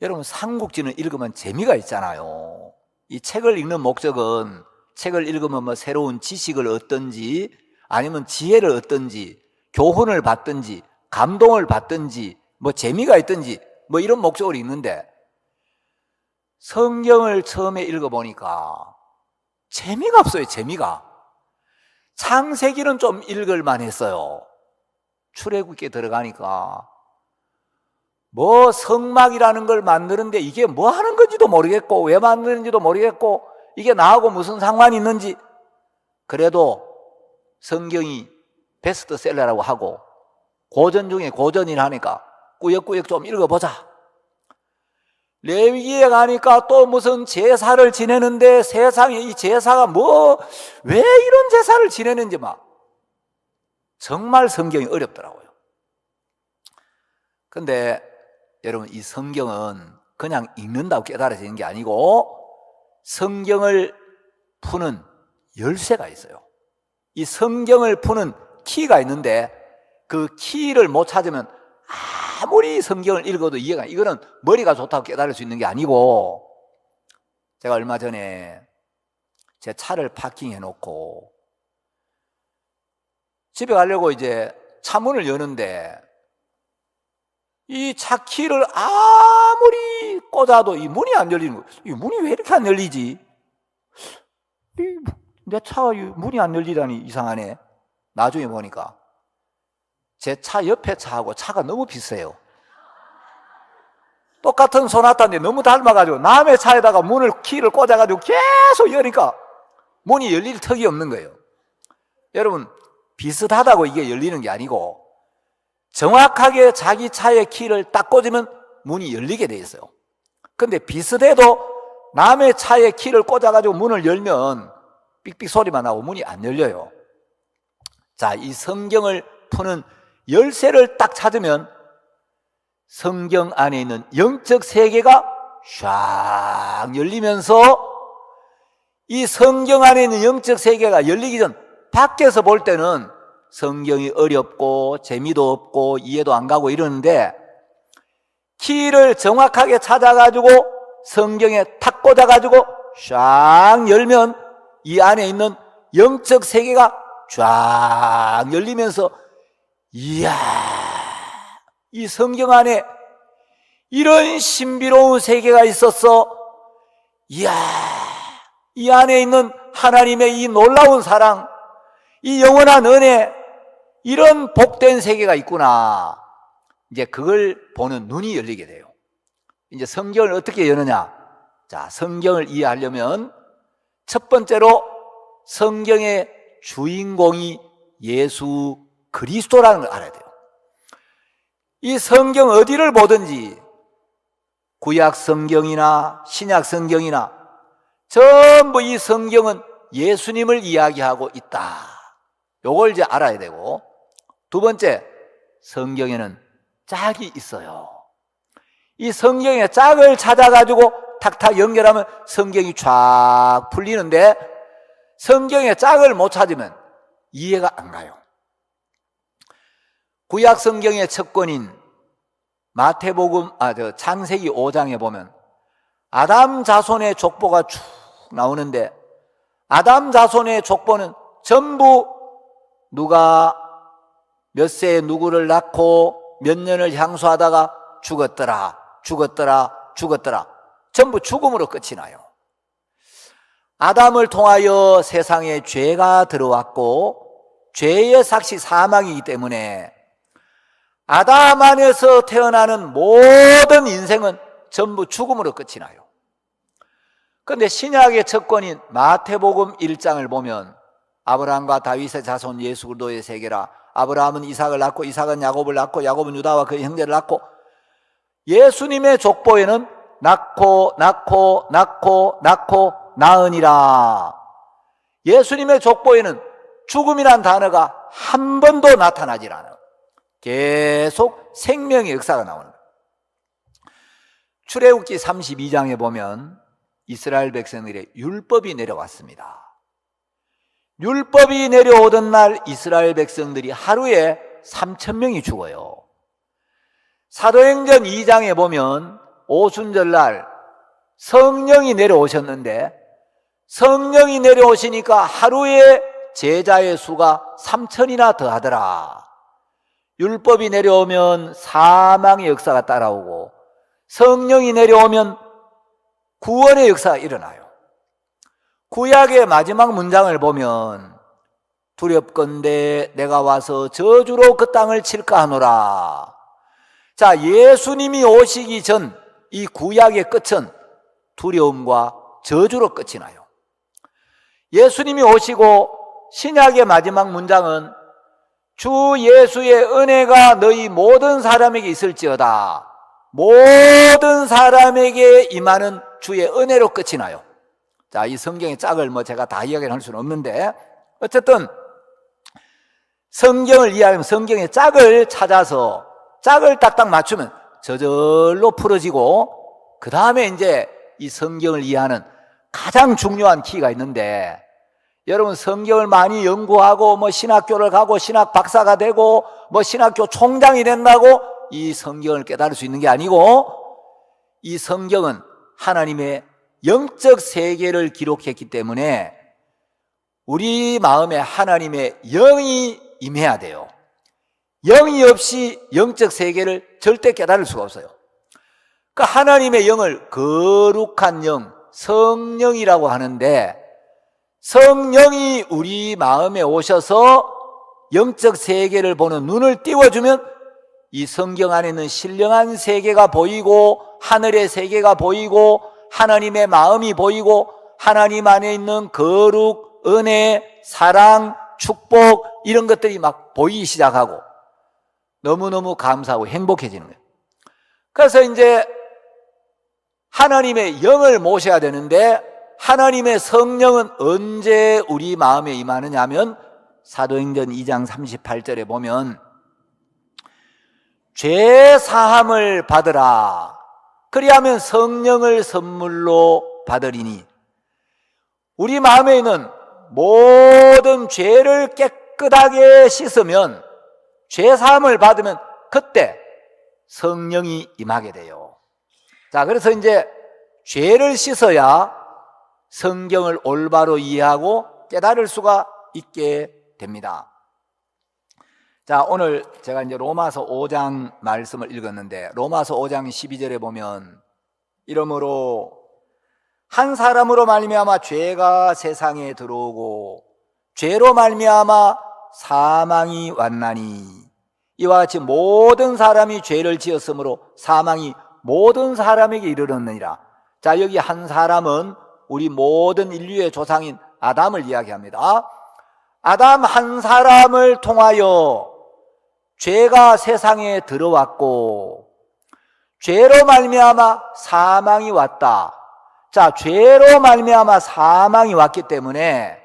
여러분, 삼국지는 읽으면 재미가 있잖아요. 이 책을 읽는 목적은 책을 읽으면 뭐 새로운 지식을 얻든지 아니면 지혜를 얻든지 교훈을 받든지 감동을 받든지 뭐 재미가 있든지 뭐 이런 목적으로 읽는데, 성경을 처음에 읽어보니까 재미가 없어요. 재미가. 창세기는 좀 읽을만 했어요. 출애굽기에 들어가니까 뭐 성막이라는 걸 만드는데 이게 뭐 하는 건지도 모르겠고 왜 만드는지도 모르겠고 이게 나하고 무슨 상관이 있는지. 그래도 성경이 베스트셀러라고 하고 고전 중에 고전이라 하니까 꾸역꾸역 좀 읽어보자. 레위기에 가니까 또 무슨 제사를 지내는데 세상에 이 제사가 뭐 왜 이런 제사를 지내는지 막 정말 성경이 어렵더라고요. 근데 여러분, 이 성경은 그냥 읽는다고 깨달아지는 게 아니고 성경을 푸는 열쇠가 있어요. 이 성경을 푸는 키가 있는데 그 키를 못 찾으면 아무리 성경을 읽어도 이해가, 이거는 머리가 좋다고 깨달을 수 있는 게 아니고, 제가 얼마 전에 제 차를 파킹해 놓고 집에 가려고 이제 차 문을 여는데 이 차 키를 아무리 꽂아도 이 문이 안 열리는 거예요. 이 문이 왜 이렇게 안 열리지? 내 차가 문이 안 열리다니 이상하네. 나중에 보니까 제 차 옆에 차하고 차가 너무 비슷해요. 똑같은 소나타인데 너무 닮아가지고 남의 차에다가 키를 꽂아가지고 계속 여니까 문이 열릴 턱이 없는 거예요. 여러분, 비슷하다고 이게 열리는 게 아니고 정확하게 자기 차의 키를 딱 꽂으면 문이 열리게 돼 있어요. 근데 비슷해도 남의 차의 키를 꽂아가지고 문을 열면 삑삑 소리만 나고 문이 안 열려요. 자, 이 성경을 푸는 열쇠를 딱 찾으면 성경 안에 있는 영적 세계가 샥 열리면서, 이 성경 안에 있는 영적 세계가 열리기 전 밖에서 볼 때는 성경이 어렵고 재미도 없고 이해도 안 가고 이러는데, 키를 정확하게 찾아가지고 성경에 탁 꽂아가지고 샥 열면 이 안에 있는 영적 세계가 쫙 열리면서, 이야, 이 성경 안에 이런 신비로운 세계가 있었어. 이야, 이 안에 있는 하나님의 이 놀라운 사랑, 이 영원한 은혜, 이런 복된 세계가 있구나. 이제 그걸 보는 눈이 열리게 돼요. 이제 성경을 어떻게 여느냐? 자, 성경을 이해하려면 첫 번째로 성경의 주인공이 예수 그리스도라는 걸 알아야 돼요. 이 성경 어디를 보든지 구약 성경이나 신약 성경이나 전부 이 성경은 예수님을 이야기하고 있다. 요걸 이제 알아야 되고, 두 번째, 성경에는 짝이 있어요. 이 성경의 짝을 찾아가지고 탁탁 연결하면 성경이 쫙 풀리는데, 성경의 짝을 못 찾으면 이해가 안 가요. 구약 성경의 첫 권인 창세기 5장에 보면 아담 자손의 족보가 쭉 나오는데, 아담 자손의 족보는 전부 누가 몇 세에 누구를 낳고 몇 년을 향수하다가 죽었더라, 전부 죽음으로 끝이 나요. 아담을 통하여 세상에 죄가 들어왔고 죄의 삭시 사망이기 때문에 아담 안에서 태어나는 모든 인생은 전부 죽음으로 끝이 나요. 그런데 신약의 첫 권인 마태복음 1장을 보면 아브라함과 다윗의 자손 예수 그리스도의 세계라. 아브라함은 이삭을 낳고 이삭은 야곱을 낳고 야곱은 유다와 그의 형제를 낳고, 예수님의 족보에는 낳고 낳으니라. 예수님의 족보에는 죽음이란 단어가 한 번도 나타나질 않아요. 계속 생명의 역사가 나오는 거예요. 출애굽기 32장에 보면 이스라엘 백성들의 율법이 내려왔습니다. 율법이 내려오던 날 이스라엘 백성들이 하루에 3,000명이 죽어요. 사도행전 2장에 보면 오순절날 성령이 내려오셨는데 성령이 내려오시니까 하루에 제자의 수가 3,000이나 더하더라. 율법이 내려오면 사망의 역사가 따라오고 성령이 내려오면 구원의 역사가 일어나요. 구약의 마지막 문장을 보면 두렵건대 내가 와서 저주로 그 땅을 칠까 하노라. 자, 예수님이 오시기 전 이 구약의 끝은 두려움과 저주로 끝이 나요. 예수님이 오시고 신약의 마지막 문장은 주 예수의 은혜가 너희 모든 사람에게 있을지어다. 모든 사람에게 임하는 주의 은혜로 끝이 나요. 자, 이 성경의 짝을 제가 다 이야기를 할 수는 없는데 어쨌든 성경을 이해하면 성경의 짝을 찾아서 짝을 딱딱 맞추면 저절로 풀어지고 그 다음에 이제 이 성경을 이해하는 가장 중요한 키가 있는데 여러분 성경을 많이 연구하고 신학교를 가고 신학 박사가 되고 신학교 총장이 된다고 이 성경을 깨달을 수 있는 게 아니고 이 성경은 하나님의 영적 세계를 기록했기 때문에 우리 마음에 하나님의 영이 임해야 돼요. 영이 없이 영적 세계를 절대 깨달을 수가 없어요. 그러니까 하나님의 영을 거룩한 영, 성령이라고 하는데 성령이 우리 마음에 오셔서 영적 세계를 보는 눈을 띄워주면 이 성경 안에 있는 신령한 세계가 보이고 하늘의 세계가 보이고 하나님의 마음이 보이고 하나님 안에 있는 거룩, 은혜, 사랑, 축복 이런 것들이 막 보이기 시작하고 너무너무 감사하고 행복해지는 거예요. 그래서 이제 하나님의 영을 모셔야 되는데 하나님의 성령은 언제 우리 마음에 임하느냐 하면 사도행전 2장 38절에 보면 죄 사함을 받으라 그리하면 성령을 선물로 받으리니 우리 마음에 있는 모든 죄를 깨끗하게 씻으면 죄 사함을 받으면 그때 성령이 임하게 돼요. 자, 그래서 이제 죄를 씻어야 성경을 올바로 이해하고 깨달을 수가 있게 됩니다. 자, 오늘 제가 이제 로마서 5장 말씀을 읽었는데 로마서 5장 12절에 보면 이러므로 한 사람으로 말미암아 죄가 세상에 들어오고 죄로 말미암아 사망이 왔나니 이와 같이 모든 사람이 죄를 지었으므로 사망이 모든 사람에게 이르렀느니라. 자, 여기 한 사람은 우리 모든 인류의 조상인 아담을 이야기합니다. 아담 한 사람을 통하여 죄가 세상에 들어왔고 죄로 말미암아 사망이 왔다. 자, 죄로 말미암아 사망이 왔기 때문에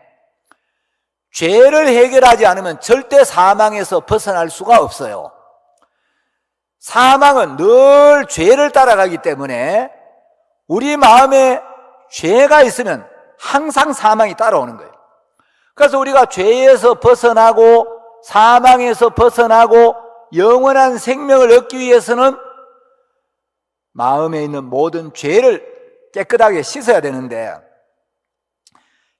죄를 해결하지 않으면 절대 사망에서 벗어날 수가 없어요. 사망은 늘 죄를 따라가기 때문에 우리 마음에 죄가 있으면 항상 사망이 따라오는 거예요. 그래서 우리가 죄에서 벗어나고 사망에서 벗어나고 영원한 생명을 얻기 위해서는 마음에 있는 모든 죄를 깨끗하게 씻어야 되는데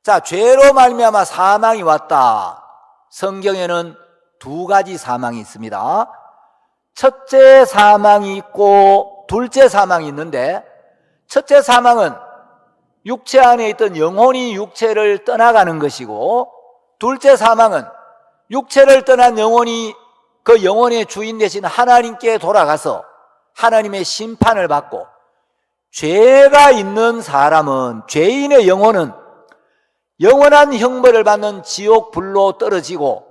자, 죄로 말미암아 사망이 왔다. 성경에는 두 가지 사망이 있습니다. 첫째 사망이 있고 둘째 사망이 있는데 첫째 사망은 육체 안에 있던 영혼이 육체를 떠나가는 것이고 둘째 사망은 육체를 떠난 영혼이 그 영혼의 주인 되신 하나님께 돌아가서 하나님의 심판을 받고 죄가 있는 사람은 죄인의 영혼은 영원한 형벌을 받는 지옥 불로 떨어지고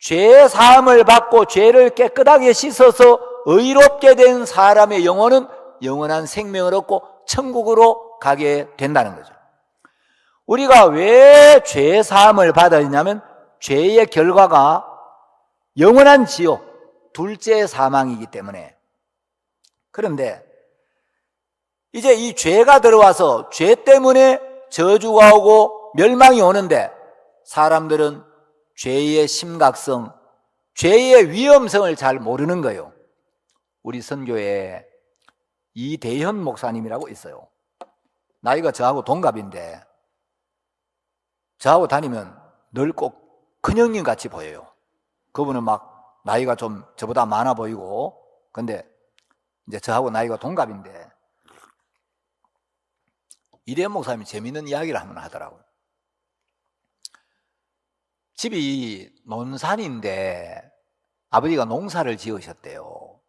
죄 사함을 받고 죄를 깨끗하게 씻어서 의롭게 된 사람의 영혼은 영원한 생명을 얻고 천국으로 가게 된다는 거죠. 우리가 왜 죄 사함을 받아야 하냐면 죄의 결과가 영원한 지옥, 둘째 사망이기 때문에. 그런데 이제 이 죄가 들어와서 죄 때문에 저주가 오고 멸망이 오는데 사람들은 죄의 심각성, 죄의 위험성을 잘 모르는 거예요. 우리 선교에 이대현 목사님이라고 있어요. 나이가 저하고 동갑인데 저하고 다니면 늘 꼭 큰형님 같이 보여요. 그분은 막 나이가 좀 저보다 많아 보이고, 근데 이제 저하고 나이가 동갑인데, 이대현 목사님이 재밌는 이야기를 한번 하더라고요. 집이 논산인데 아버지가 농사를 지으셨대요.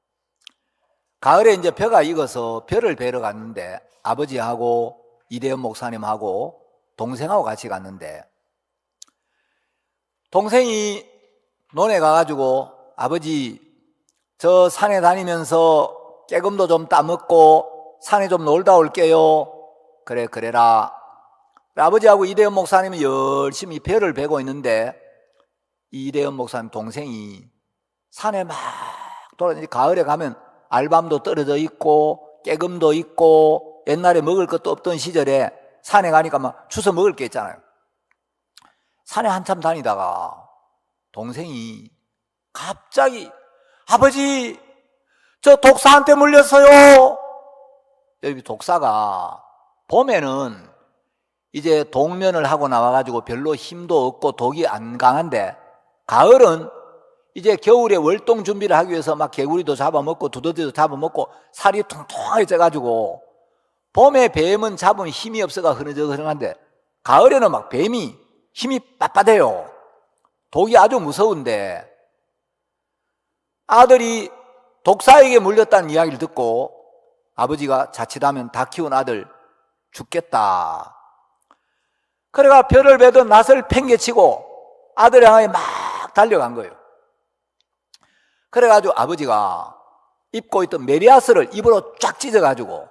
가을에 이제 벼가 익어서 벼를 베러 갔는데 아버지하고 이대현 목사님하고 동생하고 같이 갔는데, 동생이 논에 가가지고 아버지 저 산에 다니면서 깨금도 좀 따먹고 산에 좀 놀다 올게요. 그래 그래라. 아버지하고 이대현 목사님은 열심히 벼를 베고 있는데, 이대현 목사님 동생이 산에 막 돌아다니지. 가을에 가면 알밤도 떨어져 있고 깨금도 있고, 옛날에 먹을 것도 없던 시절에 산에 가니까 막 주워 먹을 게 있잖아요. 산에 한참 다니다가 동생이 갑자기 아버지 저 독사한테 물렸어요. 여기 독사가 봄에는 이제 동면을 하고 나와가지고 별로 힘도 없고 독이 안 강한데, 가을은 이제 겨울에 월동 준비를 하기 위해서 막 개구리도 잡아먹고 두더지도 잡아먹고 살이 통통하게 쪄가지고, 봄에 뱀은 잡으면 힘이 없어가 흐느적흐느한데 가을에는 막 뱀이 힘이 빳빳해요. 독이 아주 무서운데, 아들이 독사에게 물렸다는 이야기를 듣고 아버지가 자칫하면 다 키운 아들 죽겠다. 그래가 벼를 베던 낫을 팽개치고 아들을 향해 막 달려간 거예요. 그래가지고 아버지가 입고 있던 메리아스를 입으로 쫙 찢어가지고,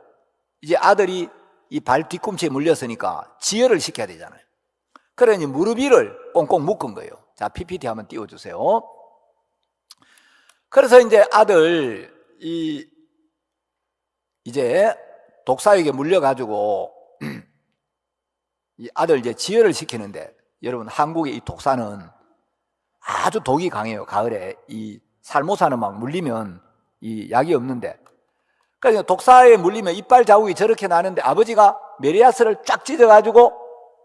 이제 아들이 이 발 뒤꿈치에 물렸으니까 지혈을 시켜야 되잖아요. 그러니 무릎 위를 꽁꽁 묶은 거예요. 자, PPT 한번 띄워주세요. 그래서 이제 아들 이제 독사에게 물려가지고 이 아들 이제 지혈을 시키는데, 여러분 한국의 이 독사는 아주 독이 강해요. 가을에 이 살모사는 막 물리면 이 약이 없는데, 그러니까 독사에 물리면 이빨 자국이 저렇게 나는데 아버지가 메리아스를 쫙 찢어가지고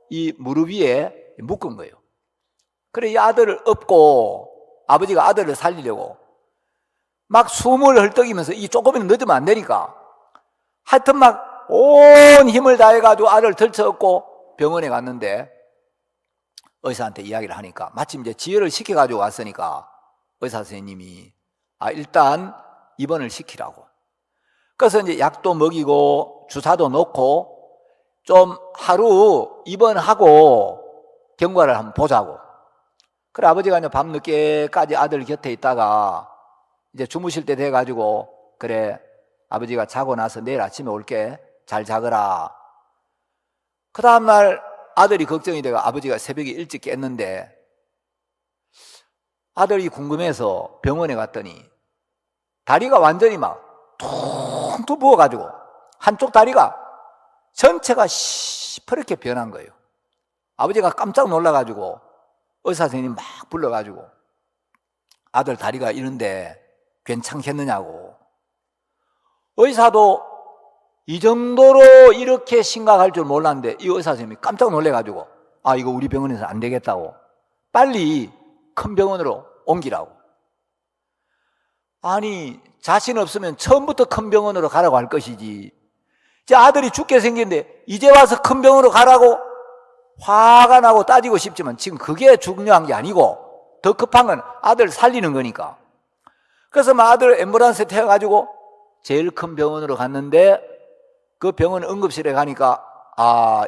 이 무릎 위에 묶은 거예요. 그래 이 아들을 업고 아버지가 아들을 살리려고 막 숨을 헐떡이면서, 이 조금이면 늦으면 안 되니까 하여튼 막 온 힘을 다해가지고 아들을 들쳐업고 병원에 갔는데, 의사한테 이야기를 하니까 마침 이제 지혈을 시켜가지고 왔으니까 의사 선생님이 일단 입원을 시키라고. 그래서 이제 약도 먹이고 주사도 놓고 좀 하루 입원하고 경과를 한번 보자고. 그래 아버지가 이제 밤늦게까지 아들 곁에 있다가 이제 주무실 때 돼가지고, 그래 아버지가 자고 나서 내일 아침에 올게, 잘 자거라. 그 다음날 아들이 걱정이 돼가 아버지가 새벽에 일찍 깼는데, 아들이 궁금해서 병원에 갔더니 다리가 완전히 막 퉁퉁 부어가지고 한쪽 다리가 전체가 시퍼렇게 변한 거예요. 아버지가 깜짝 놀라가지고 의사 선생님 막 불러가지고 아들 다리가 이런데 괜찮겠느냐고. 의사도 이 정도로 이렇게 심각할 줄 몰랐는데 이 의사 선생님이 깜짝 놀래가지고 이거 우리 병원에서 안 되겠다고 빨리 큰 병원으로 옮기라고. 아니 자신 없으면 처음부터 큰 병원으로 가라고 할 것이지, 이제 아들이 죽게 생겼는데 이제 와서 큰 병원으로 가라고 화가 나고 따지고 싶지만 지금 그게 중요한 게 아니고 더 급한 건 아들 살리는 거니까. 그래서 막 아들 앰뷸런스에 태워가지고 제일 큰 병원으로 갔는데, 그 병원 응급실에 가니까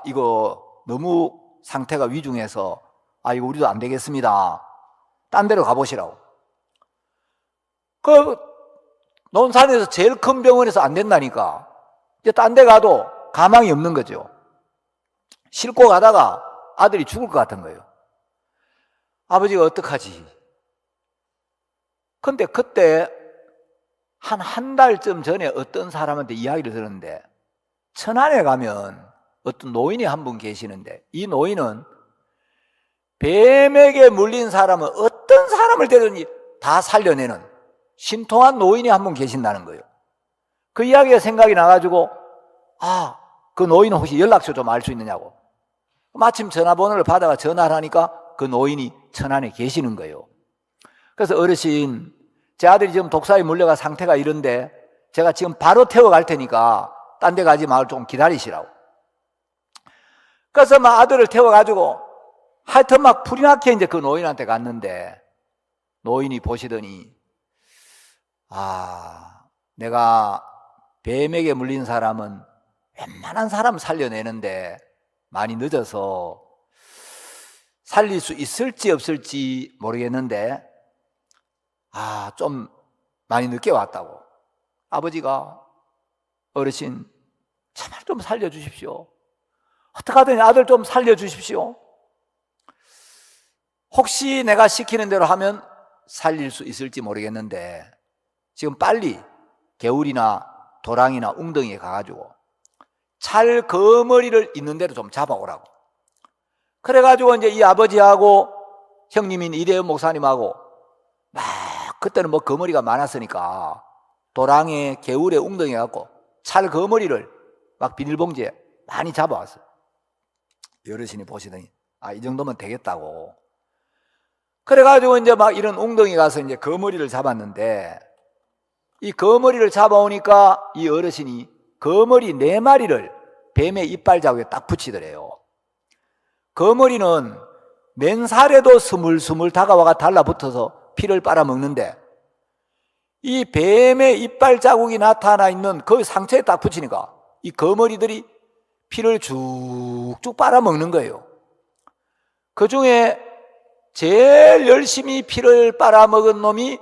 이거 너무 상태가 위중해서 이거 우리도 안 되겠습니다, 딴 데로 가보시라고. 그 논산에서 제일 큰 병원에서 안 된다니까 이제 딴 데 가도 가망이 없는 거죠. 싣고 가다가 아들이 죽을 것 같은 거예요. 아버지가 어떡하지? 근데 그때 한 달쯤 전에 어떤 사람한테 이야기를 들었는데, 천안에 가면 어떤 노인이 한 분 계시는데, 이 노인은 뱀에게 물린 사람은 어떤 사람을 데려든지 다 살려내는 신통한 노인이 한 분 계신다는 거예요. 그 이야기가 생각이 나가지고 그 노인 혹시 연락처 좀 알 수 있느냐고. 마침 전화번호를 받아가 전화를 하니까 그 노인이 천안에 계시는 거예요. 그래서 어르신, 제 아들이 지금 독사에 물려가 상태가 이런데 제가 지금 바로 태워갈 테니까 딴 데 가지 말고 좀 기다리시라고. 그래서 막 아들을 태워가지고 하여튼 막 풀이 나게 이제 그 노인한테 갔는데, 노인이 보시더니, 내가 뱀에게 물린 사람은 웬만한 사람 살려내는데 많이 늦어서 살릴 수 있을지 없을지 모르겠는데 좀 많이 늦게 왔다고. 아버지가, 어르신 제발 좀 살려주십시오. 어떻게 하든 아들 좀 살려주십시오. 혹시 내가 시키는 대로 하면 살릴 수 있을지 모르겠는데 지금 빨리 개울이나 도랑이나 웅덩이에 가가지고 찰 거머리를 있는 대로 좀 잡아오라고. 그래가지고 이제 이 아버지하고 형님인 이대현 목사님하고 막 그때는 뭐 거머리가 많았으니까 도랑에 개울에 웅덩이에 갖고 찰 거머리를 막 비닐봉지에 많이 잡아왔어요. 어르신이 보시더니 이 정도면 되겠다고. 그래가지고 이제 막 이런 웅덩이 가서 이제 거머리를 잡았는데, 이 거머리를 잡아오니까 이 어르신이 거머리 4마리를 뱀의 이빨 자국에 딱 붙이더래요. 거머리는 맨살에도 스물스물 다가와가 달라붙어서 피를 빨아먹는데, 이 뱀의 이빨 자국이 나타나 있는 그 상처에 딱 붙이니까 이 거머리들이 피를 쭉쭉 빨아먹는 거예요. 그 중에 제일 열심히 피를 빨아먹은 놈이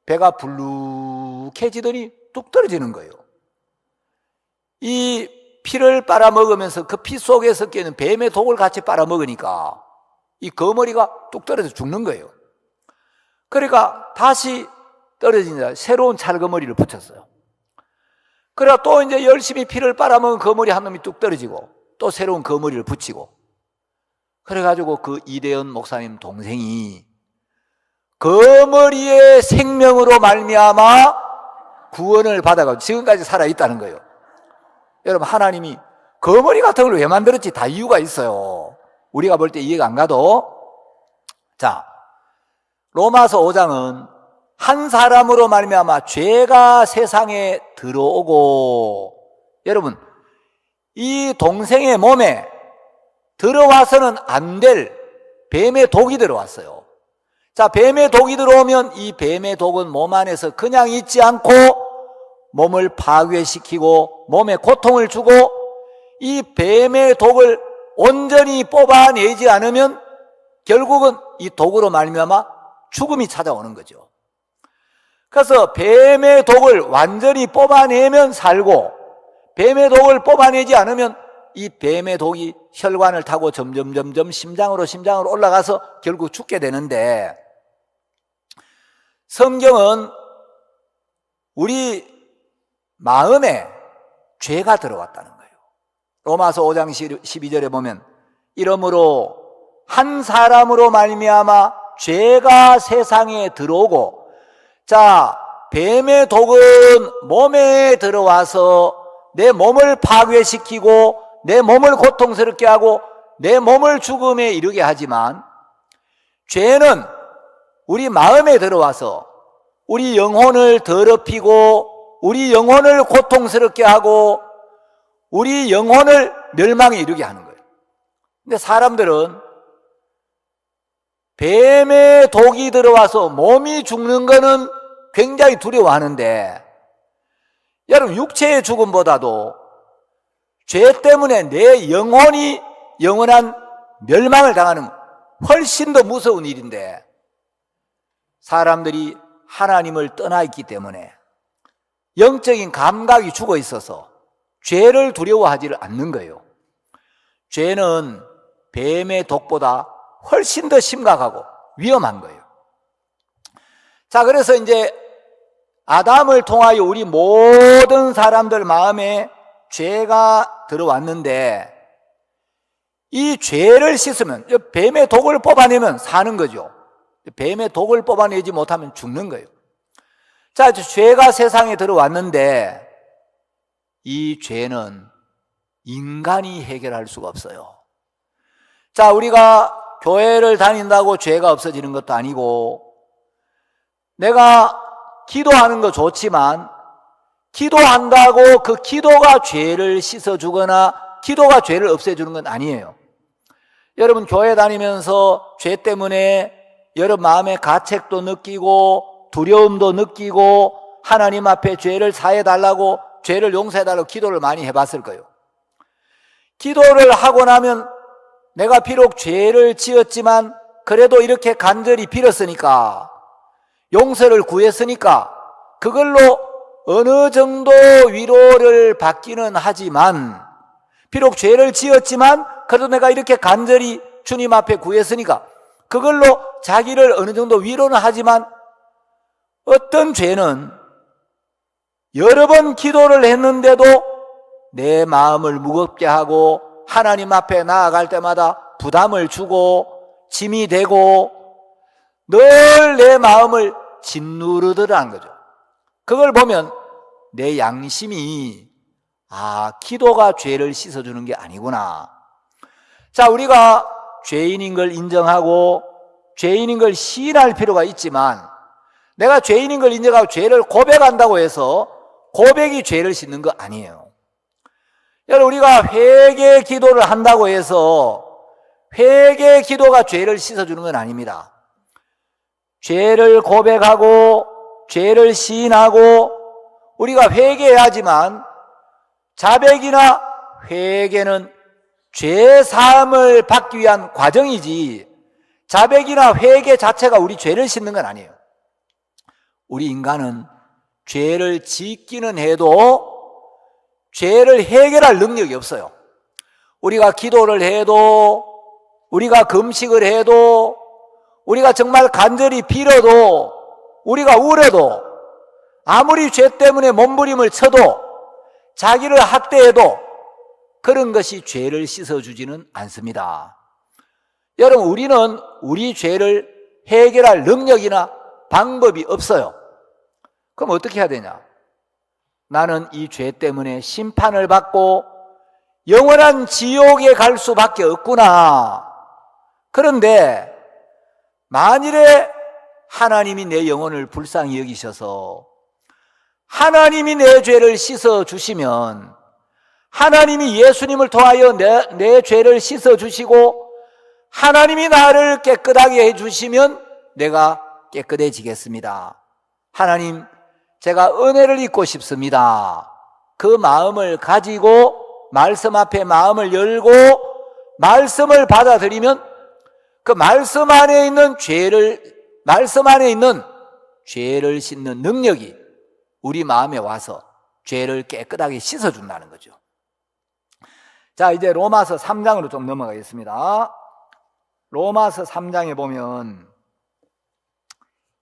배가 불룩해지더니 뚝 떨어지는 거예요. 이 피를 빨아먹으면서 그 피 속에 섞여있는 뱀의 독을 같이 빨아먹으니까 이 거머리가 뚝 떨어져 죽는 거예요. 그러니까 다시 떨어진 새로운 찰거머리를 붙였어요. 그래야 또 이제 열심히 피를 빨아먹은 거머리 한 놈이 뚝 떨어지고 또 새로운 거머리를 붙이고, 그래가지고 그 이대현 목사님 동생이 거머리의 생명으로 말미암아 구원을 받아가지고 지금까지 살아있다는 거예요. 여러분, 하나님이 거머리 같은 걸 왜 만들었지? 다 이유가 있어요. 우리가 볼 때 이해가 안 가도. 자, 로마서 5장은 한 사람으로 말미암아 죄가 세상에 들어오고, 여러분, 이 동생의 몸에 들어와서는 안 될 뱀의 독이 들어왔어요. 자, 뱀의 독이 들어오면 이 뱀의 독은 몸 안에서 그냥 있지 않고 몸을 파괴시키고 몸에 고통을 주고, 이 뱀의 독을 온전히 뽑아내지 않으면 결국은 이 독으로 말미암아 죽음이 찾아오는 거죠. 그래서 뱀의 독을 완전히 뽑아내면 살고, 뱀의 독을 뽑아내지 않으면 이 뱀의 독이 혈관을 타고 점점 심장으로 올라가서 결국 죽게 되는데, 성경은 우리 마음에 죄가 들어왔다는 거예요. 로마서 5장 12절에 보면, 이러므로 한 사람으로 말미암아 죄가 세상에 들어오고, 자, 뱀의 독은 몸에 들어와서 내 몸을 파괴시키고 내 몸을 고통스럽게 하고 내 몸을 죽음에 이르게 하지만, 죄는 우리 마음에 들어와서 우리 영혼을 더럽히고 우리 영혼을 고통스럽게 하고 우리 영혼을 멸망에 이르게 하는 거예요. 근데 사람들은 뱀의 독이 들어와서 몸이 죽는 거는 굉장히 두려워하는데, 여러분, 육체의 죽음보다도 죄 때문에 내 영혼이 영원한 멸망을 당하는 훨씬 더 무서운 일인데, 사람들이 하나님을 떠나 있기 때문에 영적인 감각이 죽어 있어서 죄를 두려워하지를 않는 거예요. 죄는 뱀의 독보다 훨씬 더 심각하고 위험한 거예요. 자, 그래서 이제 아담을 통하여 우리 모든 사람들 마음에 죄가 들어왔는데, 이 죄를 씻으면, 뱀의 독을 뽑아내면 사는 거죠. 뱀의 독을 뽑아내지 못하면 죽는 거예요. 자, 죄가 세상에 들어왔는데 이 죄는 인간이 해결할 수가 없어요. 자, 우리가 교회를 다닌다고 죄가 없어지는 것도 아니고, 내가 기도하는 거 좋지만 기도한다고 그 기도가 죄를 씻어주거나 기도가 죄를 없애주는 건 아니에요. 여러분 교회 다니면서 죄 때문에 여러분 마음에 가책도 느끼고 두려움도 느끼고 하나님 앞에 죄를 사해달라고, 죄를 용서해달라고 기도를 많이 해봤을 거예요. 기도를 하고 나면 내가 비록 죄를 지었지만 그래도 이렇게 간절히 빌었으니까, 용서를 구했으니까 그걸로 어느 정도 위로를 받기는 하지만, 비록 죄를 지었지만 그래도 내가 이렇게 간절히 주님 앞에 구했으니까 그걸로 자기를 어느 정도 위로는 하지만, 어떤 죄는 여러 번 기도를 했는데도 내 마음을 무겁게 하고 하나님 앞에 나아갈 때마다 부담을 주고 짐이 되고 늘 내 마음을 짓누르더라는 거죠. 그걸 보면 내 양심이, 기도가 죄를 씻어주는 게 아니구나. 자, 우리가 죄인인 걸 인정하고 죄인인 걸 시인할 필요가 있지만, 내가 죄인인 걸 인정하고 죄를 고백한다고 해서 고백이 죄를 씻는 거 아니에요. 여러분, 우리가 회개 기도를 한다고 해서 회개 기도가 죄를 씻어주는 건 아닙니다. 죄를 고백하고 죄를 시인하고 우리가 회개해야지만, 자백이나 회개는 죄 사함을 받기 위한 과정이지 자백이나 회개 자체가 우리 죄를 씻는 건 아니에요. 우리 인간은 죄를 짓기는 해도 죄를 해결할 능력이 없어요. 우리가 기도를 해도, 우리가 금식을 해도, 우리가 정말 간절히 빌어도, 우리가 울어도, 아무리 죄 때문에 몸부림을 쳐도, 자기를 학대해도 그런 것이 죄를 씻어주지는 않습니다. 여러분, 우리는 우리 죄를 해결할 능력이나 방법이 없어요. 그럼 어떻게 해야 되냐? 나는 이 죄 때문에 심판을 받고 영원한 지옥에 갈 수밖에 없구나. 그런데 만일에 하나님이 내 영혼을 불쌍히 여기셔서 하나님이 내 죄를 씻어주시면, 하나님이 예수님을 통하여 내 죄를 씻어주시고 하나님이 나를 깨끗하게 해주시면 내가 깨끗해지겠습니다. 하나님, 제가 은혜를 입고 싶습니다. 그 마음을 가지고 말씀 앞에 마음을 열고 말씀을 받아들이면 그 말씀 안에 있는 죄를 씻는 능력이 우리 마음에 와서 죄를 깨끗하게 씻어준다는 거죠. 자, 이제 로마서 3장으로 좀 넘어가겠습니다. 로마서 3장에 보면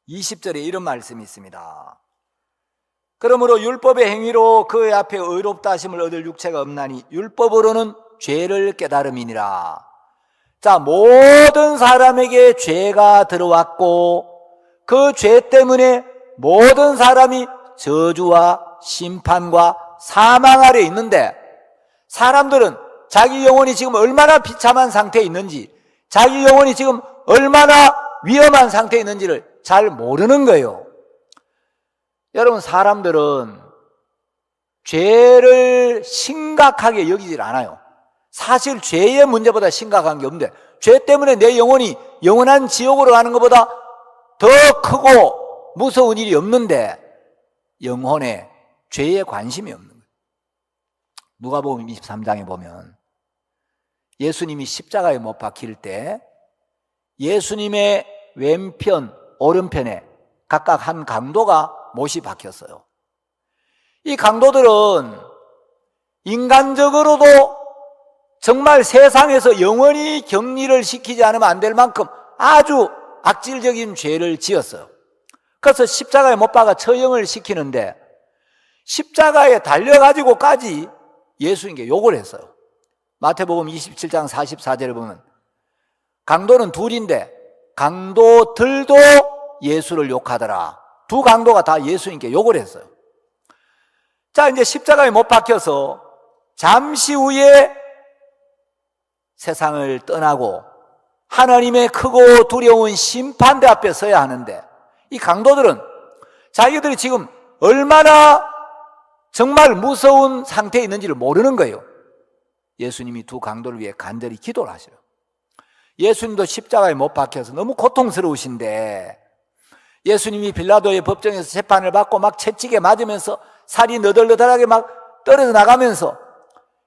20절에 이런 말씀이 있습니다. 그러므로 율법의 행위로 그의 앞에 의롭다 하심을 얻을 육체가 없나니 율법으로는 죄를 깨달음이니라. 자, 모든 사람에게 죄가 들어왔고 그 죄 때문에 모든 사람이 저주와 심판과 사망 아래 있는데, 사람들은 자기 영혼이 지금 얼마나 비참한 상태에 있는지, 자기 영혼이 지금 얼마나 위험한 상태에 있는지를 잘 모르는 거예요. 여러분, 사람들은 죄를 심각하게 여기질 않아요. 사실 죄의 문제보다 심각한 게 없는데, 죄 때문에 내 영혼이 영원한 지옥으로 가는 것보다 더 크고 무서운 일이 없는데 영혼에 죄에 관심이 없는 거예요. 누가복음 23장에 보면 예수님이 십자가에 못 박힐 때 예수님의 왼편, 오른편에 각각 한 강도가 못이 박혔어요. 이 강도들은 인간적으로도 정말 세상에서 영원히 격리를 시키지 않으면 안 될 만큼 아주 악질적인 죄를 지었어요. 그래서 십자가에 못 박아 처형을 시키는데 십자가에 달려가지고까지 예수님께 욕을 했어요. 마태복음 27장 44절을 보면 강도는 둘인데 강도들도 예수를 욕하더라. 두 강도가 다 예수님께 욕을 했어요. 자, 이제 십자가에 못 박혀서 잠시 후에 세상을 떠나고 하나님의 크고 두려운 심판대 앞에 서야 하는데, 이 강도들은 자기들이 지금 얼마나 정말 무서운 상태에 있는지를 모르는 거예요. 예수님이 두 강도를 위해 간절히 기도를 하셔요. 예수님도 십자가에 못 박혀서 너무 고통스러우신데, 예수님이 빌라도의 법정에서 재판을 받고 막 채찍에 맞으면서 살이 너덜너덜하게 막 떨어져 나가면서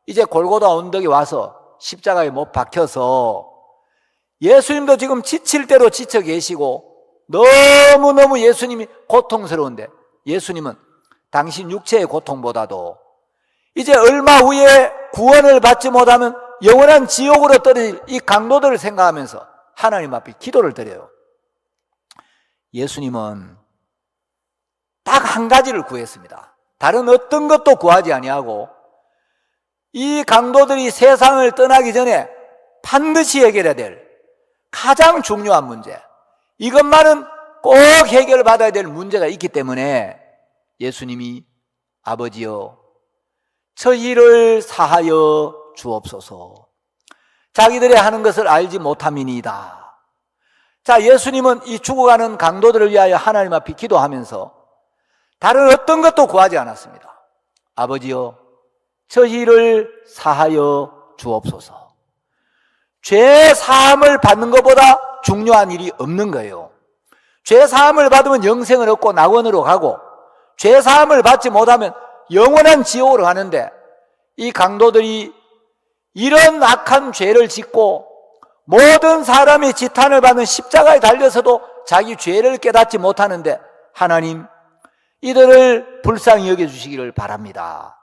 이제 골고다 언덕에 와서 십자가에 못 박혀서 예수님도 지금 지칠 대로 지쳐 계시고 너무너무 예수님이 고통스러운데, 예수님은 당신 육체의 고통보다도 이제 얼마 후에 구원을 받지 못하면 영원한 지옥으로 떨어질 이 강도들을 생각하면서 하나님 앞에 기도를 드려요. 예수님은 딱 한 가지를 구했습니다. 다른 어떤 것도 구하지 아니하고 이 강도들이 세상을 떠나기 전에 반드시 해결해야 될 가장 중요한 문제, 이것만은 꼭 해결받아야 될 문제가 있기 때문에 예수님이 아버지여 저희를 사하여 주옵소서, 자기들이 하는 것을 알지 못함이니이다. 자, 예수님은 이 죽어가는 강도들을 위하여 하나님 앞에 기도하면서 다른 어떤 것도 구하지 않았습니다. 아버지여 저희를 사하여 주옵소서. 죄 사함을 받는 것보다 중요한 일이 없는 거예요. 죄 사함을 받으면 영생을 얻고 낙원으로 가고, 죄 사함을 받지 못하면 영원한 지옥으로 가는데, 이 강도들이 이런 악한 죄를 짓고 모든 사람의 지탄을 받는 십자가에 달려서도 자기 죄를 깨닫지 못하는데, 하나님 이들을 불쌍히 여겨주시기를 바랍니다.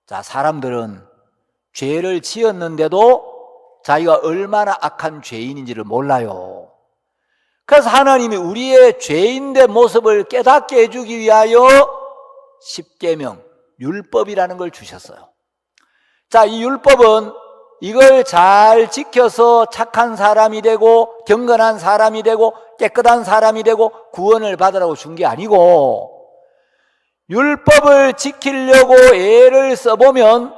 자, 사람들은 죄를 지었는데도 자기가 얼마나 악한 죄인인지를 몰라요. 그래서 하나님이 우리의 죄인의 모습을 깨닫게 해주기 위하여 십계명, 율법이라는 걸 주셨어요. 자, 이 율법은 이걸 잘 지켜서 착한 사람이 되고 경건한 사람이 되고 깨끗한 사람이 되고 구원을 받으라고 준 게 아니고, 율법을 지키려고 애를 써보면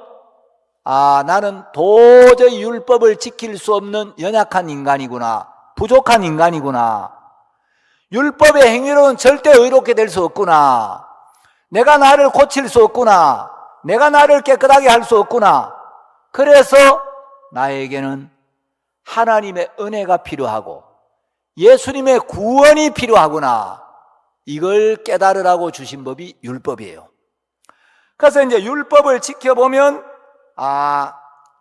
나는 도저히 율법을 지킬 수 없는 연약한 인간이구나, 부족한 인간이구나, 율법의 행위로는 절대 의롭게 될 수 없구나, 내가 나를 고칠 수 없구나, 내가 나를 깨끗하게 할 수 없구나, 그래서 나에게는 하나님의 은혜가 필요하고 예수님의 구원이 필요하구나, 이걸 깨달으라고 주신 법이 율법이에요. 그래서 이제 율법을 지켜보면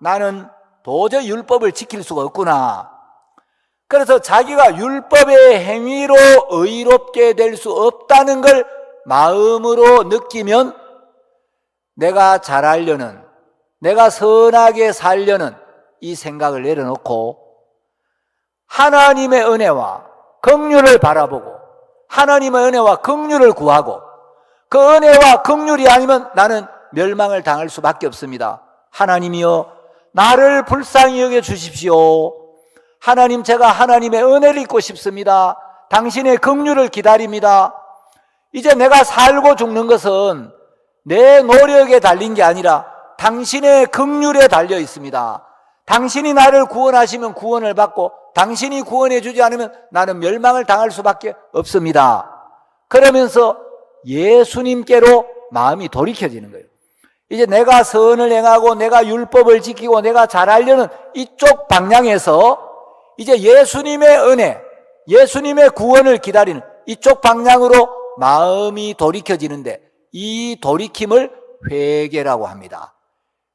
나는 도저히 율법을 지킬 수가 없구나. 그래서 자기가 율법의 행위로 의롭게 될 수 없다는 걸 마음으로 느끼면 내가 잘하려는, 내가 선하게 살려는 이 생각을 내려놓고 하나님의 은혜와 긍휼을 바라보고 하나님의 은혜와 긍휼을 구하고, 그 은혜와 긍휼이 아니면 나는 멸망을 당할 수밖에 없습니다. 하나님이여 나를 불쌍히 여겨 주십시오. 하나님, 제가 하나님의 은혜를 입고 싶습니다. 당신의 긍휼을 기다립니다. 이제 내가 살고 죽는 것은 내 노력에 달린 게 아니라 당신의 긍휼에 달려 있습니다. 당신이 나를 구원하시면 구원을 받고 당신이 구원해 주지 않으면 나는 멸망을 당할 수밖에 없습니다. 그러면서 예수님께로 마음이 돌이켜지는 거예요. 이제 내가 선을 행하고 내가 율법을 지키고 내가 잘하려는 이쪽 방향에서 이제 예수님의 은혜, 예수님의 구원을 기다리는 이쪽 방향으로 마음이 돌이켜지는데, 이 돌이킴을 회개라고 합니다.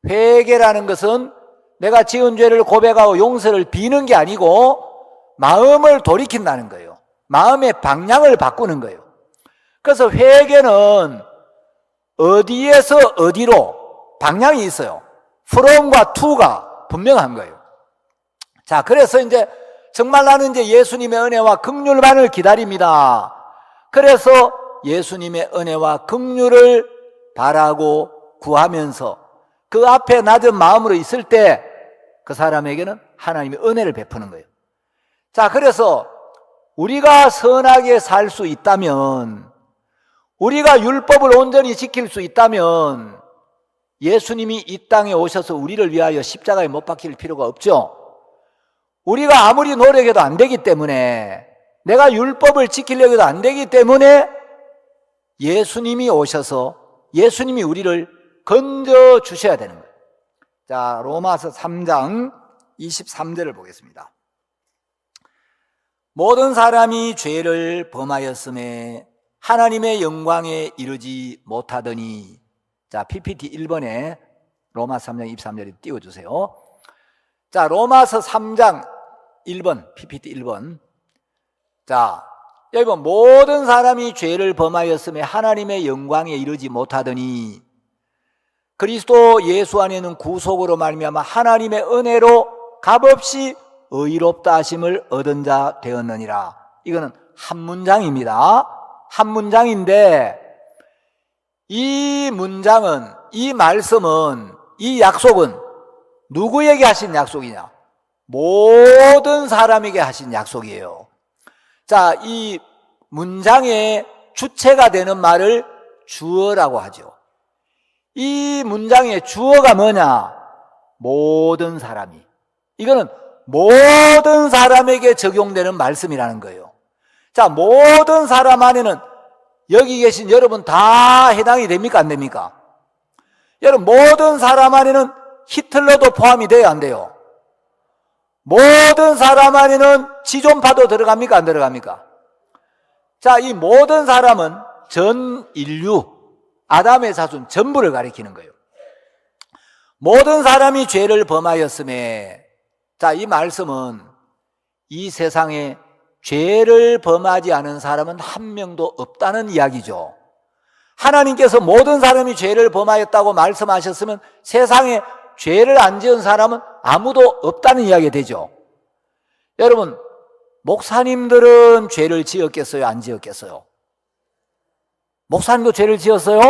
회개라는 것은 내가 지은 죄를 고백하고 용서를 비는 게 아니고 마음을 돌이킨다는 거예요. 마음의 방향을 바꾸는 거예요. 그래서 회개는 어디에서 어디로 방향이 있어요. from과 to가 분명한 거예요. 자, 그래서 이제 정말 나는 이제 예수님의 은혜와 긍휼만을 기다립니다. 그래서 예수님의 은혜와 긍휼을 바라고 구하면서 그 앞에 낮은 마음으로 있을 때 그 사람에게는 하나님의 은혜를 베푸는 거예요. 자, 그래서 우리가 선하게 살 수 있다면, 우리가 율법을 온전히 지킬 수 있다면 예수님이 이 땅에 오셔서 우리를 위하여 십자가에 못 박힐 필요가 없죠. 우리가 아무리 노력해도 안 되기 때문에, 내가 율법을 지키려고 해도 안 되기 때문에 예수님이 오셔서 예수님이 우리를 건져 주셔야 되는 거예요. 자, 로마서 3장 23절을 보겠습니다. 모든 사람이 죄를 범하였음에 하나님의 영광에 이르지 못하더니. 자, PPT 1번에 로마서 3장 23절에 띄워주세요. 자, 로마서 3장 1번, PPT 1번. 자, 여기 보면 모든 사람이 죄를 범하였음에 하나님의 영광에 이르지 못하더니 그리스도 예수 안에는 구속으로 말미암아 하나님의 은혜로 값없이 의롭다 하심을 얻은 자 되었느니라. 이거는 한 문장입니다. 한 문장인데 이 문장은, 이 말씀은, 이 약속은 누구에게 하신 약속이냐? 모든 사람에게 하신 약속이에요. 자, 이 문장의 주체가 되는 말을 주어라고 하죠. 이 문장의 주어가 뭐냐? 모든 사람이. 이거는 모든 사람에게 적용되는 말씀이라는 거예요. 자, 모든 사람 안에는 여기 계신 여러분 다 해당이 됩니까? 안 됩니까? 여러분, 모든 사람 안에는 히틀러도 포함이 돼요? 안 돼요? 모든 사람 안에는 지존파도 들어갑니까? 안 들어갑니까? 자, 이 모든 사람은 전 인류, 아담의 자손 전부를 가리키는 거예요. 모든 사람이 죄를 범하였음에, 자, 이 말씀은 이 세상에 죄를 범하지 않은 사람은 한 명도 없다는 이야기죠. 하나님께서 모든 사람이 죄를 범하였다고 말씀하셨으면 세상에 죄를 안 지은 사람은 아무도 없다는 이야기가 되죠. 여러분, 목사님들은 죄를 지었겠어요? 안 지었겠어요? 목사님도 죄를 지었어요?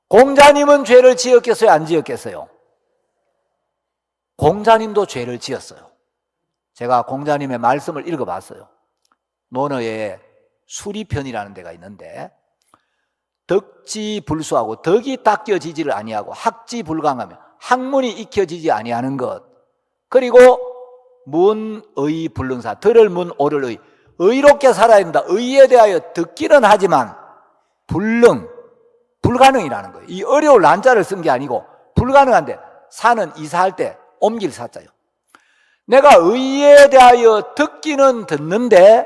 공자님은 죄를 지었겠어요? 안 지었겠어요? 공자님도 죄를 지었어요. 제가 공자님의 말씀을 읽어봤어요. 논어에 수리편이라는 데가 있는데 덕지불수하고 덕이 닦여지지를 아니하고 학지불강하며 학문이 익혀지지 아니하는 것, 그리고 문의 불능사, 들을 문 오를 의, 의롭게 살아야 된다. 의에 대하여 듣기는 하지만 불가능이라는 거예요. 이 어려울 난자를 쓴 게 아니고 불가능한데, 사는 이사할 때 옮길 사자요. 내가 의에 대하여 듣기는 듣는데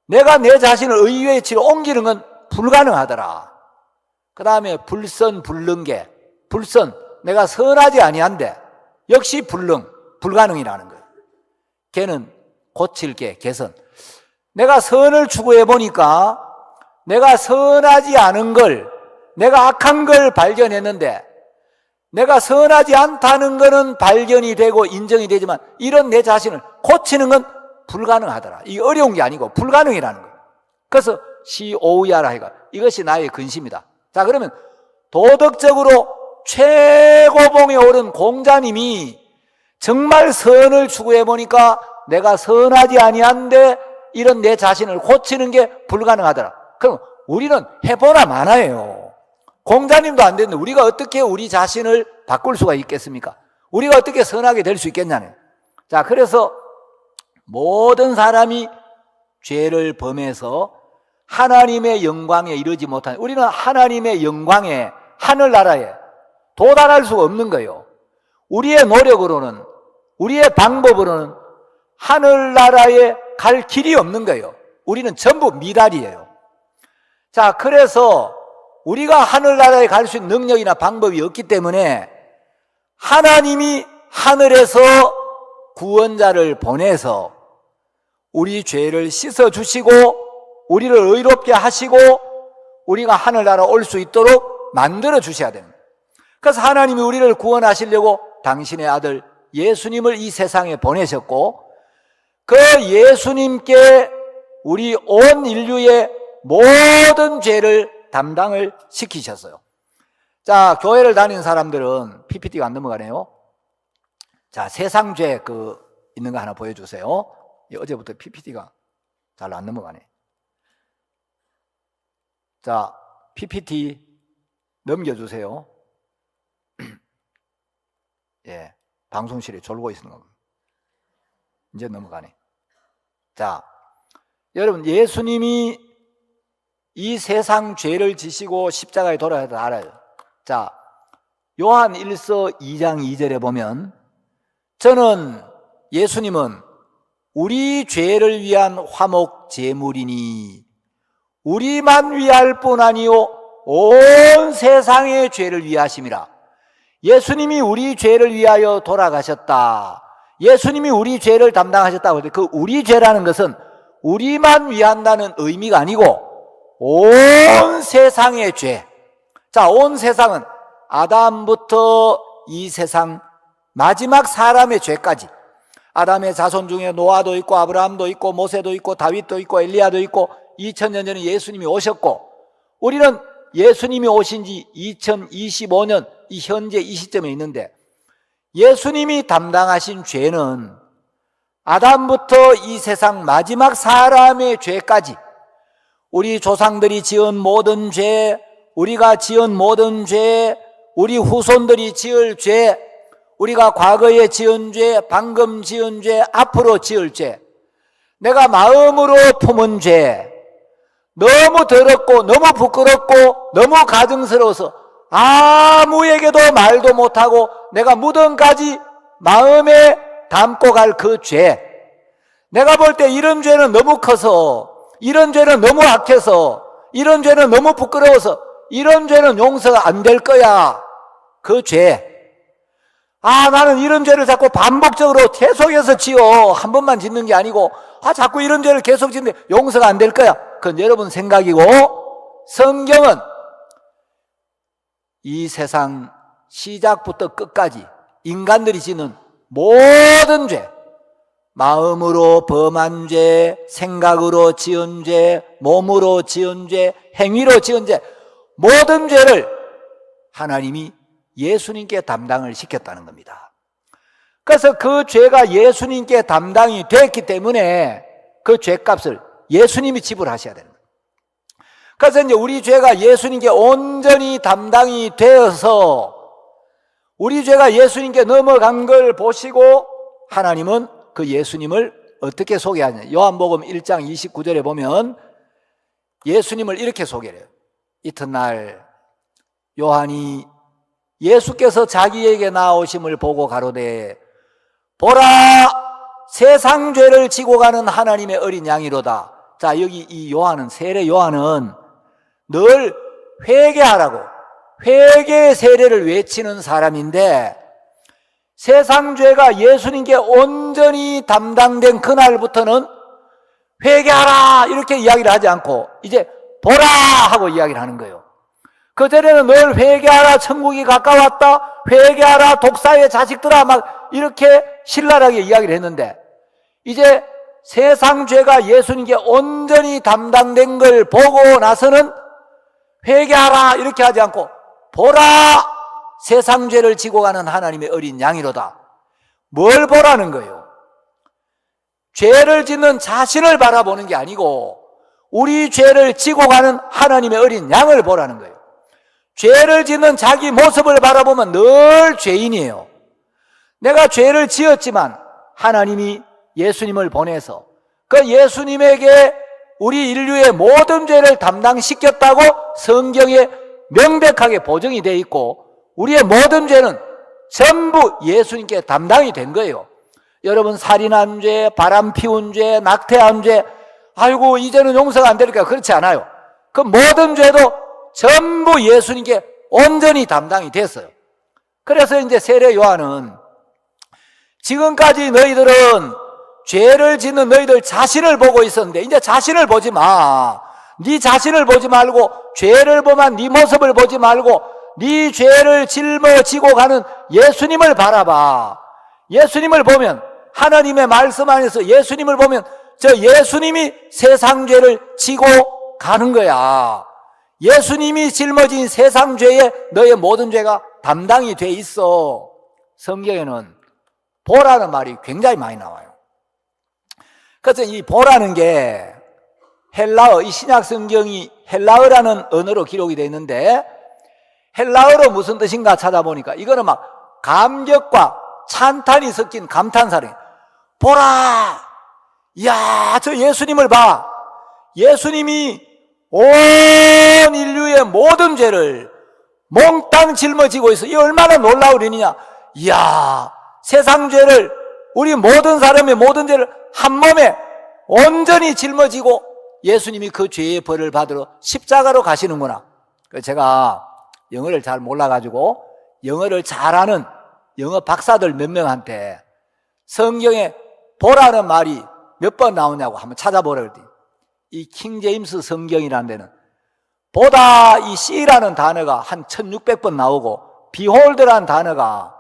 내가 내 자신을 의의 치로 옮기는 건 불가능하더라. 그 다음에 불선불능계, 불선, 내가 선하지 아니한데 역시 불가능이라는 거예요. 걔는 고칠 게, 개선. 내가 선을 추구해 보니까 내가 선하지 않은 걸, 내가 악한 걸 발견했는데 내가 선하지 않다는 것은 발견이 되고 인정이 되지만 이런 내 자신을 고치는 건 불가능하더라. 이게 어려운 게 아니고 불가능이라는 거예요. 그래서 시오우야라 해가 이것이 나의 근심이다. 자, 그러면 도덕적으로 최고봉에 오른 공자님이 정말 선을 추구해 보니까 내가 선하지 아니한데 이런 내 자신을 고치는 게 불가능하더라. 그럼 우리는 해보나 마나예요. 공자님도 안 됐는데 우리가 어떻게 우리 자신을 바꿀 수가 있겠습니까? 우리가 어떻게 선하게 될 수 있겠냐네요. 자, 그래서 모든 사람이 죄를 범해서 하나님의 영광에 이르지 못한, 우리는 하나님의 영광에, 하늘나라에 도달할 수가 없는 거예요. 우리의 노력으로는, 우리의 방법으로는 하늘나라에 갈 길이 없는 거예요. 우리는 전부 미달이에요. 자, 그래서 우리가 하늘나라에 갈 수 있는 능력이나 방법이 없기 때문에 하나님이 하늘에서 구원자를 보내서 우리 죄를 씻어주시고 우리를 의롭게 하시고 우리가 하늘나라 올 수 있도록 만들어 주셔야 됩니다. 그래서 하나님이 우리를 구원하시려고 당신의 아들 예수님을 이 세상에 보내셨고 그 예수님께 우리 온 인류의 모든 죄를 담당을 시키셨어요. 자, 교회를 다니는 사람들은 PPT가 안 넘어가네요. 자, 세상죄 있는 거 하나 보여주세요. 어제부터 PPT가 잘 안 넘어가네. 자, PPT 넘겨주세요. 예, 방송실에 졸고 있는 겁니다. 이제 넘어가네. 자, 여러분, 예수님이 이 세상 죄를 지시고 십자가에 돌아가서 알아요. 자, 요한 1서 2장 2절에 보면, 저는 예수님은 우리 죄를 위한 화목 제물이니 우리만 위할 뿐 아니요 온 세상의 죄를 위하심이라. 예수님이 우리 죄를 위하여 돌아가셨다. 예수님이 우리 죄를 담당하셨다고 할 때 그 우리 죄라는 것은 우리만 위한다는 의미가 아니고 온 세상의 죄. 자, 온 세상은 아담부터 이 세상 마지막 사람의 죄까지, 아담의 자손 중에 노아도 있고 아브라함도 있고 모세도 있고 다윗도 있고 엘리야도 있고 2000년 전에 예수님이 오셨고, 우리는 예수님이 오신 지 2025년 이 현재 이 시점에 있는데, 예수님이 담당하신 죄는 아담부터 이 세상 마지막 사람의 죄까지, 우리 조상들이 지은 모든 죄, 우리가 지은 모든 죄, 우리 후손들이 지을 죄, 우리가 과거에 지은 죄, 방금 지은 죄, 앞으로 지을 죄, 내가 마음으로 품은 죄, 너무 더럽고 너무 부끄럽고 너무 가증스러워서 아무에게도 말도 못하고 내가 무덤까지 마음에 담고 갈 그 죄, 내가 볼 때 이런 죄는 너무 커서, 이런 죄는 너무 악해서, 이런 죄는 너무 부끄러워서, 이런 죄는 용서가 안 될 거야. 그 죄. 나는 이런 죄를 자꾸 반복적으로 계속해서 지어. 한 번만 짓는 게 아니고, 자꾸 이런 죄를 계속 짓는데 용서가 안 될 거야. 그건 여러분 생각이고, 성경은 이 세상 시작부터 끝까지 인간들이 짓는 모든 죄, 마음으로 범한 죄, 생각으로 지은 죄, 몸으로 지은 죄, 행위로 지은 죄, 모든 죄를 하나님이 예수님께 담당을 시켰다는 겁니다. 그래서 그 죄가 예수님께 담당이 됐기 때문에 그 죄값을 예수님이 지불하셔야 되는 거예요. 그래서 이제 우리 죄가 예수님께 온전히 담당이 되어서 우리 죄가 예수님께 넘어간 걸 보시고 하나님은 그 예수님을 어떻게 소개하냐. 요한복음 1장 29절에 보면 예수님을 이렇게 소개해요. 이튿날 요한이 예수께서 자기에게 나오심을 보고 가로되, 보라, 세상 죄를 지고 가는 하나님의 어린 양이로다. 자, 여기 이 요한은, 세례 요한은 늘 회개하라고 회개의 세례를 외치는 사람인데, 세상 죄가 예수님께 온전히 담당된 그날부터는 회개하라 이렇게 이야기를 하지 않고 이제 보라 하고 이야기를 하는 거예요. 그전에는 늘 회개하라, 천국이 가까웠다, 회개하라, 독사의 자식들아, 막 이렇게 신랄하게 이야기를 했는데, 이제 세상 죄가 예수님께 온전히 담당된 걸 보고 나서는 회개하라 이렇게 하지 않고 보라, 세상 죄를 지고 가는 하나님의 어린 양이로다. 뭘 보라는 거예요? 죄를 짓는 자신을 바라보는 게 아니고 우리 죄를 지고 가는 하나님의 어린 양을 보라는 거예요. 죄를 짓는 자기 모습을 바라보면 늘 죄인이에요. 내가 죄를 지었지만 하나님이 예수님을 보내서 그 예수님에게 우리 인류의 모든 죄를 담당시켰다고 성경에 명백하게 보정이 되어 있고, 우리의 모든 죄는 전부 예수님께 담당이 된 거예요. 여러분, 살인한 죄, 바람 피운 죄, 낙태한 죄, 아이고 이제는 용서가 안 될까? 그렇지 않아요. 그 모든 죄도 전부 예수님께 온전히 담당이 됐어요. 그래서 이제 세례 요한은 지금까지 너희들은 죄를 짓는 너희들 자신을 보고 있었는데 이제 자신을 보지 마. 네 자신을 보지 말고 죄를 보면 네 모습을 보지 말고 네 죄를 짊어지고 가는 예수님을 바라봐. 예수님을 보면, 하나님의 말씀 안에서 예수님을 보면 저 예수님이 세상 죄를 지고 가는 거야. 예수님이 짊어진 세상 죄에 너의 모든 죄가 담당이 돼 있어. 성경에는 보라는 말이 굉장히 많이 나와요. 그래서 이 보라는 게 헬라어, 이 신약 성경이 헬라어라는 언어로 기록이 되어 있는데, 헬라어로 무슨 뜻인가 찾아보니까 이거는 막 감격과 찬탄이 섞인 감탄사래요. 보라! 이야, 저 예수님을 봐! 예수님이 온 인류의 모든 죄를 몽땅 짊어지고 있어. 이 얼마나 놀라운 일이냐. 이야, 세상 죄를, 우리 모든 사람의 모든 죄를 한 몸에 온전히 짊어지고 예수님이 그 죄의 벌을 받으러 십자가로 가시는구나. 제가 영어를 잘 몰라가지고 영어를 잘하는 영어 박사들 몇 명한테 성경에 보라는 말이 몇 번 나오냐고 한번 찾아보라 그랬더니 이 킹제임스 성경이라는 데는 보다, 이 C라는 단어가 한 1600번 나오고 behold라는 단어가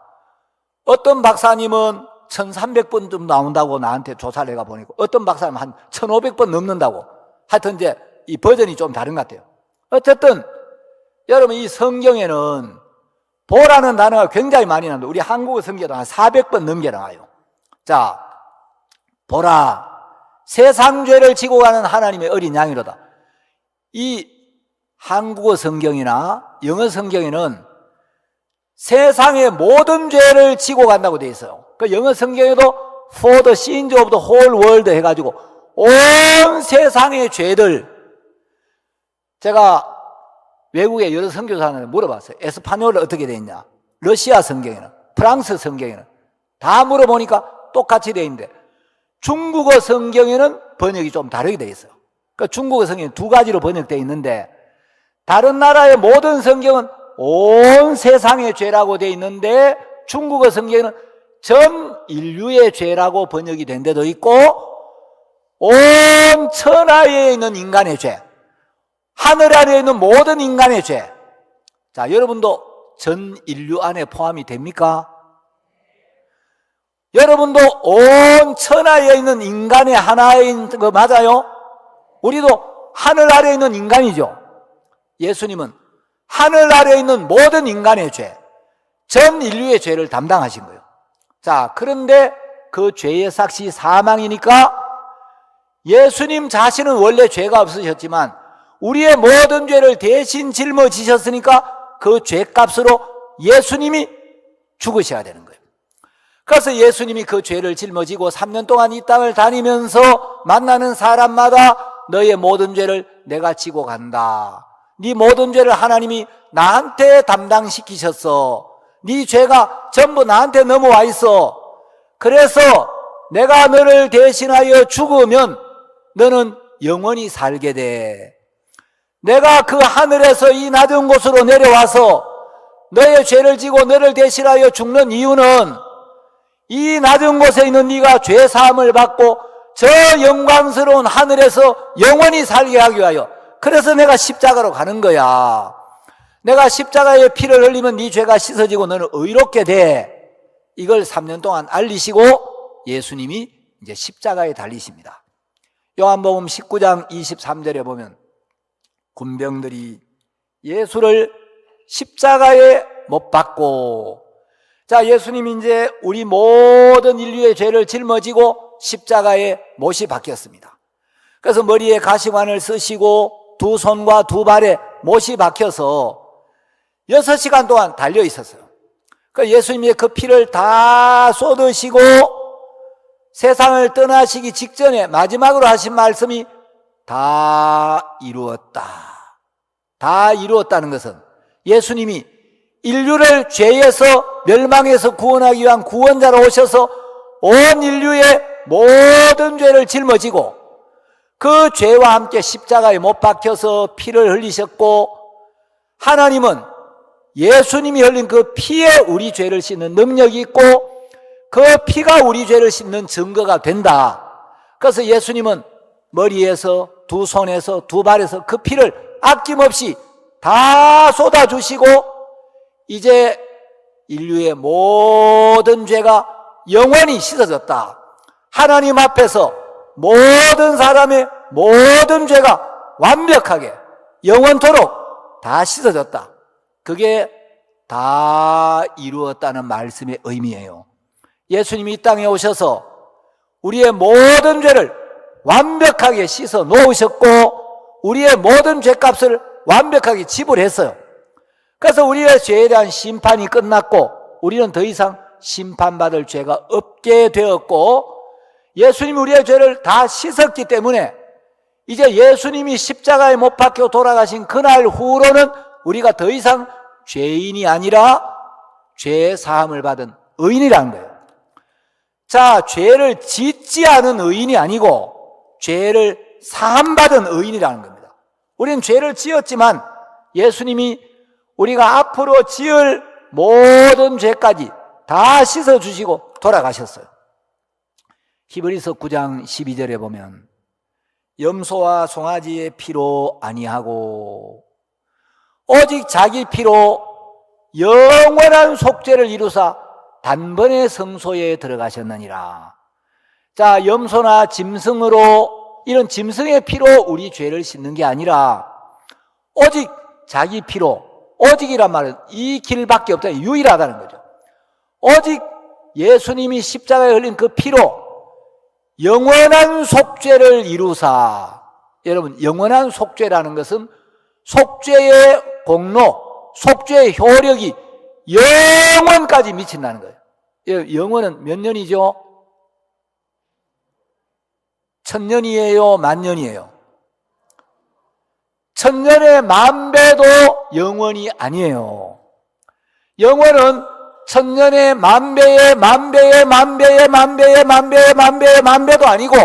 어떤 박사님은 1300번 좀 나온다고 나한테 조사를 해가 보니까 어떤 박사님은 한 1500번 넘는다고. 하여튼 이제 이 버전이 좀 다른 것 같아요. 어쨌든 여러분, 이 성경에는 보라는 단어가 굉장히 많이 나옵니다. 우리 한국어 성경도 한 400번 넘게 나와요. 자, 보라, 세상 죄를 지고 가는 하나님의 어린 양이로다. 이 한국어 성경이나 영어 성경에는 세상의 모든 죄를 지고 간다고 되어 있어요. 그 영어 성경에도 For the sins of the whole world 해가지고 온 세상의 죄들. 제가 외국의 여러 선교사한테 물어봤어요. 에스파뇰은 어떻게 되어 있냐, 러시아 성경에는, 프랑스 성경에는 다 물어보니까 똑같이 되어 있는데 중국어 성경에는 번역이 좀 다르게 되어 있어요. 그러니까 중국어 성경은 두 가지로 번역되어 있는데 다른 나라의 모든 성경은 온 세상의 죄라고 되어 있는데 중국어 성경에는 전 인류의 죄라고 번역이 된 데도 있고 온 천하에 있는 인간의 죄, 하늘 아래에 있는 모든 인간의 죄. 자, 여러분도 전 인류 안에 포함이 됩니까? 여러분도 온 천하에 있는 인간의 하나인 거 맞아요? 우리도 하늘 아래에 있는 인간이죠. 예수님은 하늘 아래에 있는 모든 인간의 죄, 전 인류의 죄를 담당하신 거예요. 자, 그런데 그 죄의 삭시 사망이니까 예수님 자신은 원래 죄가 없으셨지만 우리의 모든 죄를 대신 짊어지셨으니까 그 죄값으로 예수님이 죽으셔야 되는 거예요. 그래서 예수님이 그 죄를 짊어지고 3년 동안 이 땅을 다니면서 만나는 사람마다 너의 모든 죄를 내가 지고 간다. 네 모든 죄를 하나님이 나한테 담당시키셨어. 네 죄가 전부 나한테 넘어와 있어. 그래서 내가 너를 대신하여 죽으면 너는 영원히 살게 돼. 내가 그 하늘에서 이 낮은 곳으로 내려와서 너의 죄를 지고 너를 대신하여 죽는 이유는 이 낮은 곳에 있는 네가 죄 사함을 받고 저 영광스러운 하늘에서 영원히 살게 하기 위하여. 그래서 내가 십자가로 가는 거야. 내가 십자가에 피를 흘리면 네 죄가 씻어지고 너는 의롭게 돼. 이걸 3년 동안 알리시고 예수님이 이제 십자가에 달리십니다. 요한복음 19장 23절에 보면 군병들이 예수를 십자가에 못 박고, 자, 예수님이 이제 우리 모든 인류의 죄를 짊어지고 십자가에 못이 박혔습니다. 그래서 머리에 가시관을 쓰시고 두 손과 두 발에 못이 박혀서 6시간 동안 달려 있었어요. 그러니까 예수님이 그 피를 다 쏟으시고 세상을 떠나시기 직전에 마지막으로 하신 말씀이 다 이루었다. 다 이루었다는 것은 예수님이 인류를 죄에서 멸망에서 구원하기 위한 구원자로 오셔서 온 인류의 모든 죄를 짊어지고 그 죄와 함께 십자가에 못 박혀서 피를 흘리셨고, 하나님은 예수님이 흘린 그 피에 우리 죄를 씻는 능력이 있고 그 피가 우리 죄를 씻는 증거가 된다. 그래서 예수님은 머리에서 두 손에서 두 발에서 그 피를 아낌없이 다 쏟아주시고 이제 인류의 모든 죄가 영원히 씻어졌다. 하나님 앞에서 모든 사람의 모든 죄가 완벽하게 영원토록 다 씻어졌다. 그게 다 이루었다는 말씀의 의미예요. 예수님이 이 땅에 오셔서 우리의 모든 죄를 완벽하게 씻어 놓으셨고 우리의 모든 죄값을 완벽하게 지불했어요. 그래서 우리의 죄에 대한 심판이 끝났고 우리는 더 이상 심판받을 죄가 없게 되었고 예수님이 우리의 죄를 다 씻었기 때문에 이제 예수님이 십자가에 못 박혀 돌아가신 그날 후로는 우리가 더 이상 죄인이 아니라 죄 사함을 받은 의인이라는 거예요. 자, 죄를 짓지 않은 의인이 아니고 죄를 사함받은 의인이라는 겁니다. 우리는 죄를 지었지만 예수님이 우리가 앞으로 지을 모든 죄까지 다 씻어주시고 돌아가셨어요. 히브리서 9장 12절에 보면 염소와 송아지의 피로 아니하고 오직 자기 피로 영원한 속죄를 이루사 단번에 성소에 들어가셨느니라. 자, 염소나 짐승으로 이런 짐승의 피로 우리 죄를 씻는 게 아니라 오직 자기 피로, 오직이란 말은 이 길밖에 없다, 유일하다는 거죠. 오직 예수님이 십자가에 흘린 그 피로 영원한 속죄를 이루사. 여러분, 영원한 속죄라는 것은 속죄의 공로, 속죄의 효력이 영원까지 미친다는 거예요. 영원은 몇 년이죠? 1000년이에요? 만년이에요? 1000년의 만배도 영원이 아니에요. 영원은 1000년의 만배의 만배의 만배의 만배의 만배의 만배의 만배도 아니고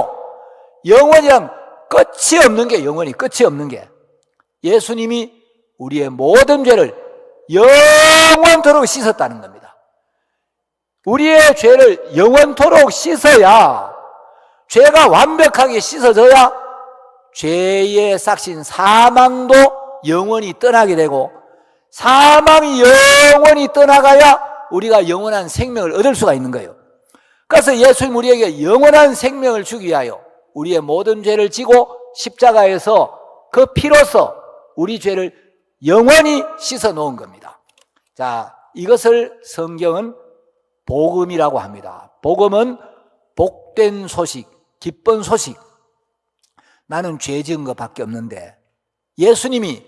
영원이란 끝이 없는 게, 영원히 끝이 없는 게, 예수님이 우리의 모든 죄를 영원토록 씻었다는 겁니다. 우리의 죄를 영원토록 씻어야, 죄가 완벽하게 씻어져야 죄의 싹신 사망도 영원히 떠나게 되고, 사망이 영원히 떠나가야 우리가 영원한 생명을 얻을 수가 있는 거예요. 그래서 예수님 우리에게 영원한 생명을 주기 위하여 우리의 모든 죄를 지고 십자가에서 그 피로써 우리 죄를 영원히 씻어 놓은 겁니다. 자, 이것을 성경은 복음이라고 합니다. 복음은 복된 소식, 기쁜 소식. 나는 죄 지은 것밖에 없는데 예수님이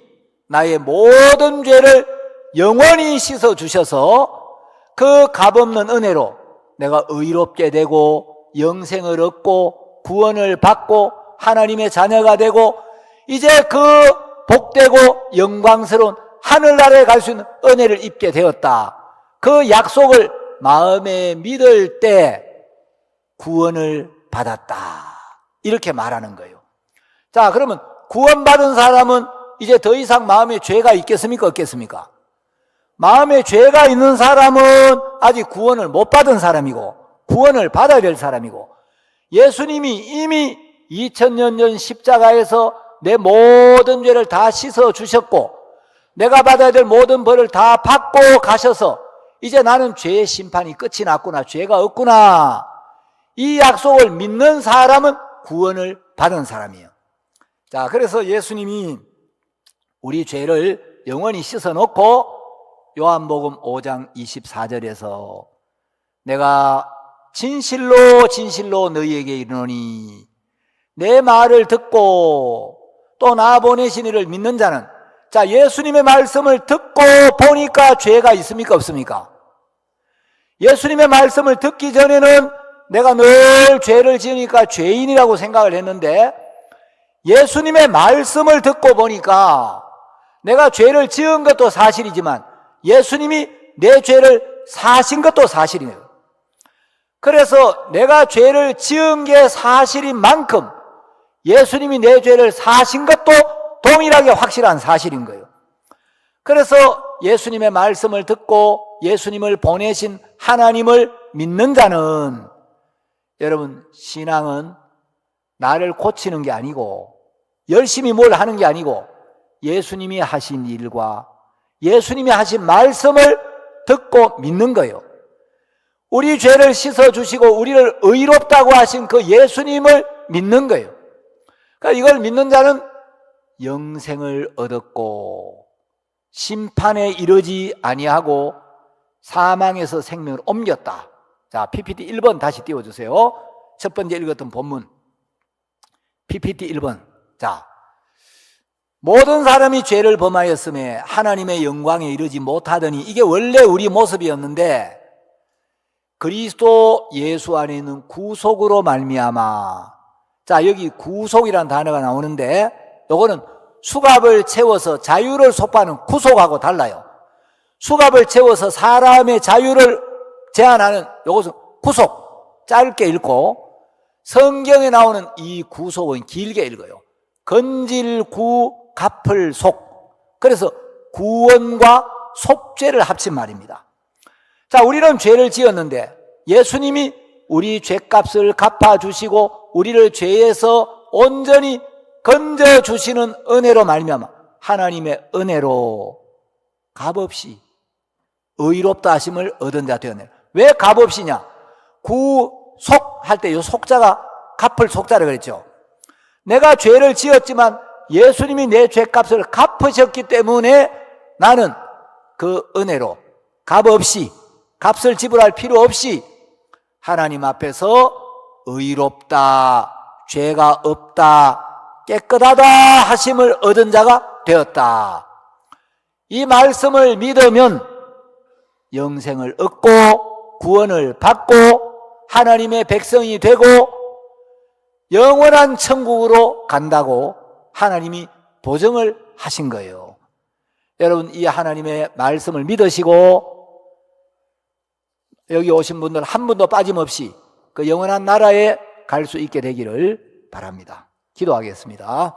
나의 모든 죄를 영원히 씻어 주셔서 그 값없는 은혜로 내가 의롭게 되고 영생을 얻고 구원을 받고 하나님의 자녀가 되고 이제 그 복되고 영광스러운 하늘나라에 갈 수 있는 은혜를 입게 되었다. 그 약속을 마음에 믿을 때 구원을 받았다. 이렇게 말하는 거예요. 자, 그러면 구원받은 사람은 이제 더 이상 마음에 죄가 있겠습니까? 없겠습니까? 마음에 죄가 있는 사람은 아직 구원을 못 받은 사람이고 구원을 받아야 될 사람이고, 예수님이 이미 2000년 전 십자가에서 내 모든 죄를 다 씻어 주셨고 내가 받아야 될 모든 벌을 다 받고 가셔서 이제 나는 죄의 심판이 끝이 났구나, 죄가 없구나, 이 약속을 믿는 사람은 구원을 받은 사람이에요. 자, 그래서 예수님이 우리 죄를 영원히 씻어 놓고 요한복음 5장 24절에서 내가 진실로 진실로 너희에게 이르노니 내 말을 듣고 또 나 보내신 이를 믿는 자는, 자, 예수님의 말씀을 듣고 보니까 죄가 있습니까? 없습니까? 예수님의 말씀을 듣기 전에는 내가 늘 죄를 지으니까 죄인이라고 생각을 했는데 예수님의 말씀을 듣고 보니까 내가 죄를 지은 것도 사실이지만 예수님이 내 죄를 사신 것도 사실이에요. 그래서 내가 죄를 지은 게 사실인 만큼 예수님이 내 죄를 사신 것도 동일하게 확실한 사실인 거예요. 그래서 예수님의 말씀을 듣고 예수님을 보내신 하나님을 믿는 자는, 여러분, 신앙은 나를 고치는 게 아니고 열심히 뭘 하는 게 아니고 예수님이 하신 일과 예수님이 하신 말씀을 듣고 믿는 거예요. 우리 죄를 씻어주시고 우리를 의롭다고 하신 그 예수님을 믿는 거예요. 그러니까 이걸 믿는 자는 영생을 얻었고 심판에 이르지 아니하고 사망에서 생명을 옮겼다. 자, PPT 1번 다시 띄워주세요. 첫 번째 읽었던 본문 PPT 1번. 자, 모든 사람이 죄를 범하였음에 하나님의 영광에 이르지 못하더니, 이게 원래 우리 모습이었는데 그리스도 예수 안에 있는 구속으로 말미암아. 자, 여기 구속이라는 단어가 나오는데 요거는 수갑을 채워서 자유를 속박하는 구속하고 달라요. 수갑을 채워서 사람의 자유를 제한하는 요것은 구속, 짧게 읽고, 성경에 나오는 이 구속은 길게 읽어요. 건질구 갚을 속. 그래서 구원과 속죄를 합친 말입니다. 자, 우리는 죄를 지었는데 예수님이 우리 죄값을 갚아주시고 우리를 죄에서 온전히 건져주시는 은혜로 말미암아 하나님의 은혜로 값없이 의롭다 하심을 얻은 자 되었네. 왜 값없이냐? 구속 할 때 이 속자가 갚을 속자라 그랬죠. 내가 죄를 지었지만 예수님이 내 죄값을 갚으셨기 때문에 나는 그 은혜로 값없이, 값을 지불할 필요 없이 하나님 앞에서 의롭다, 죄가 없다, 깨끗하다 하심을 얻은 자가 되었다. 이 말씀을 믿으면 영생을 얻고 구원을 받고 하나님의 백성이 되고 영원한 천국으로 간다고 하나님이 보증을 하신 거예요. 여러분, 이 하나님의 말씀을 믿으시고 여기 오신 분들 한 분도 빠짐없이 그 영원한 나라에 갈 수 있게 되기를 바랍니다. 기도하겠습니다.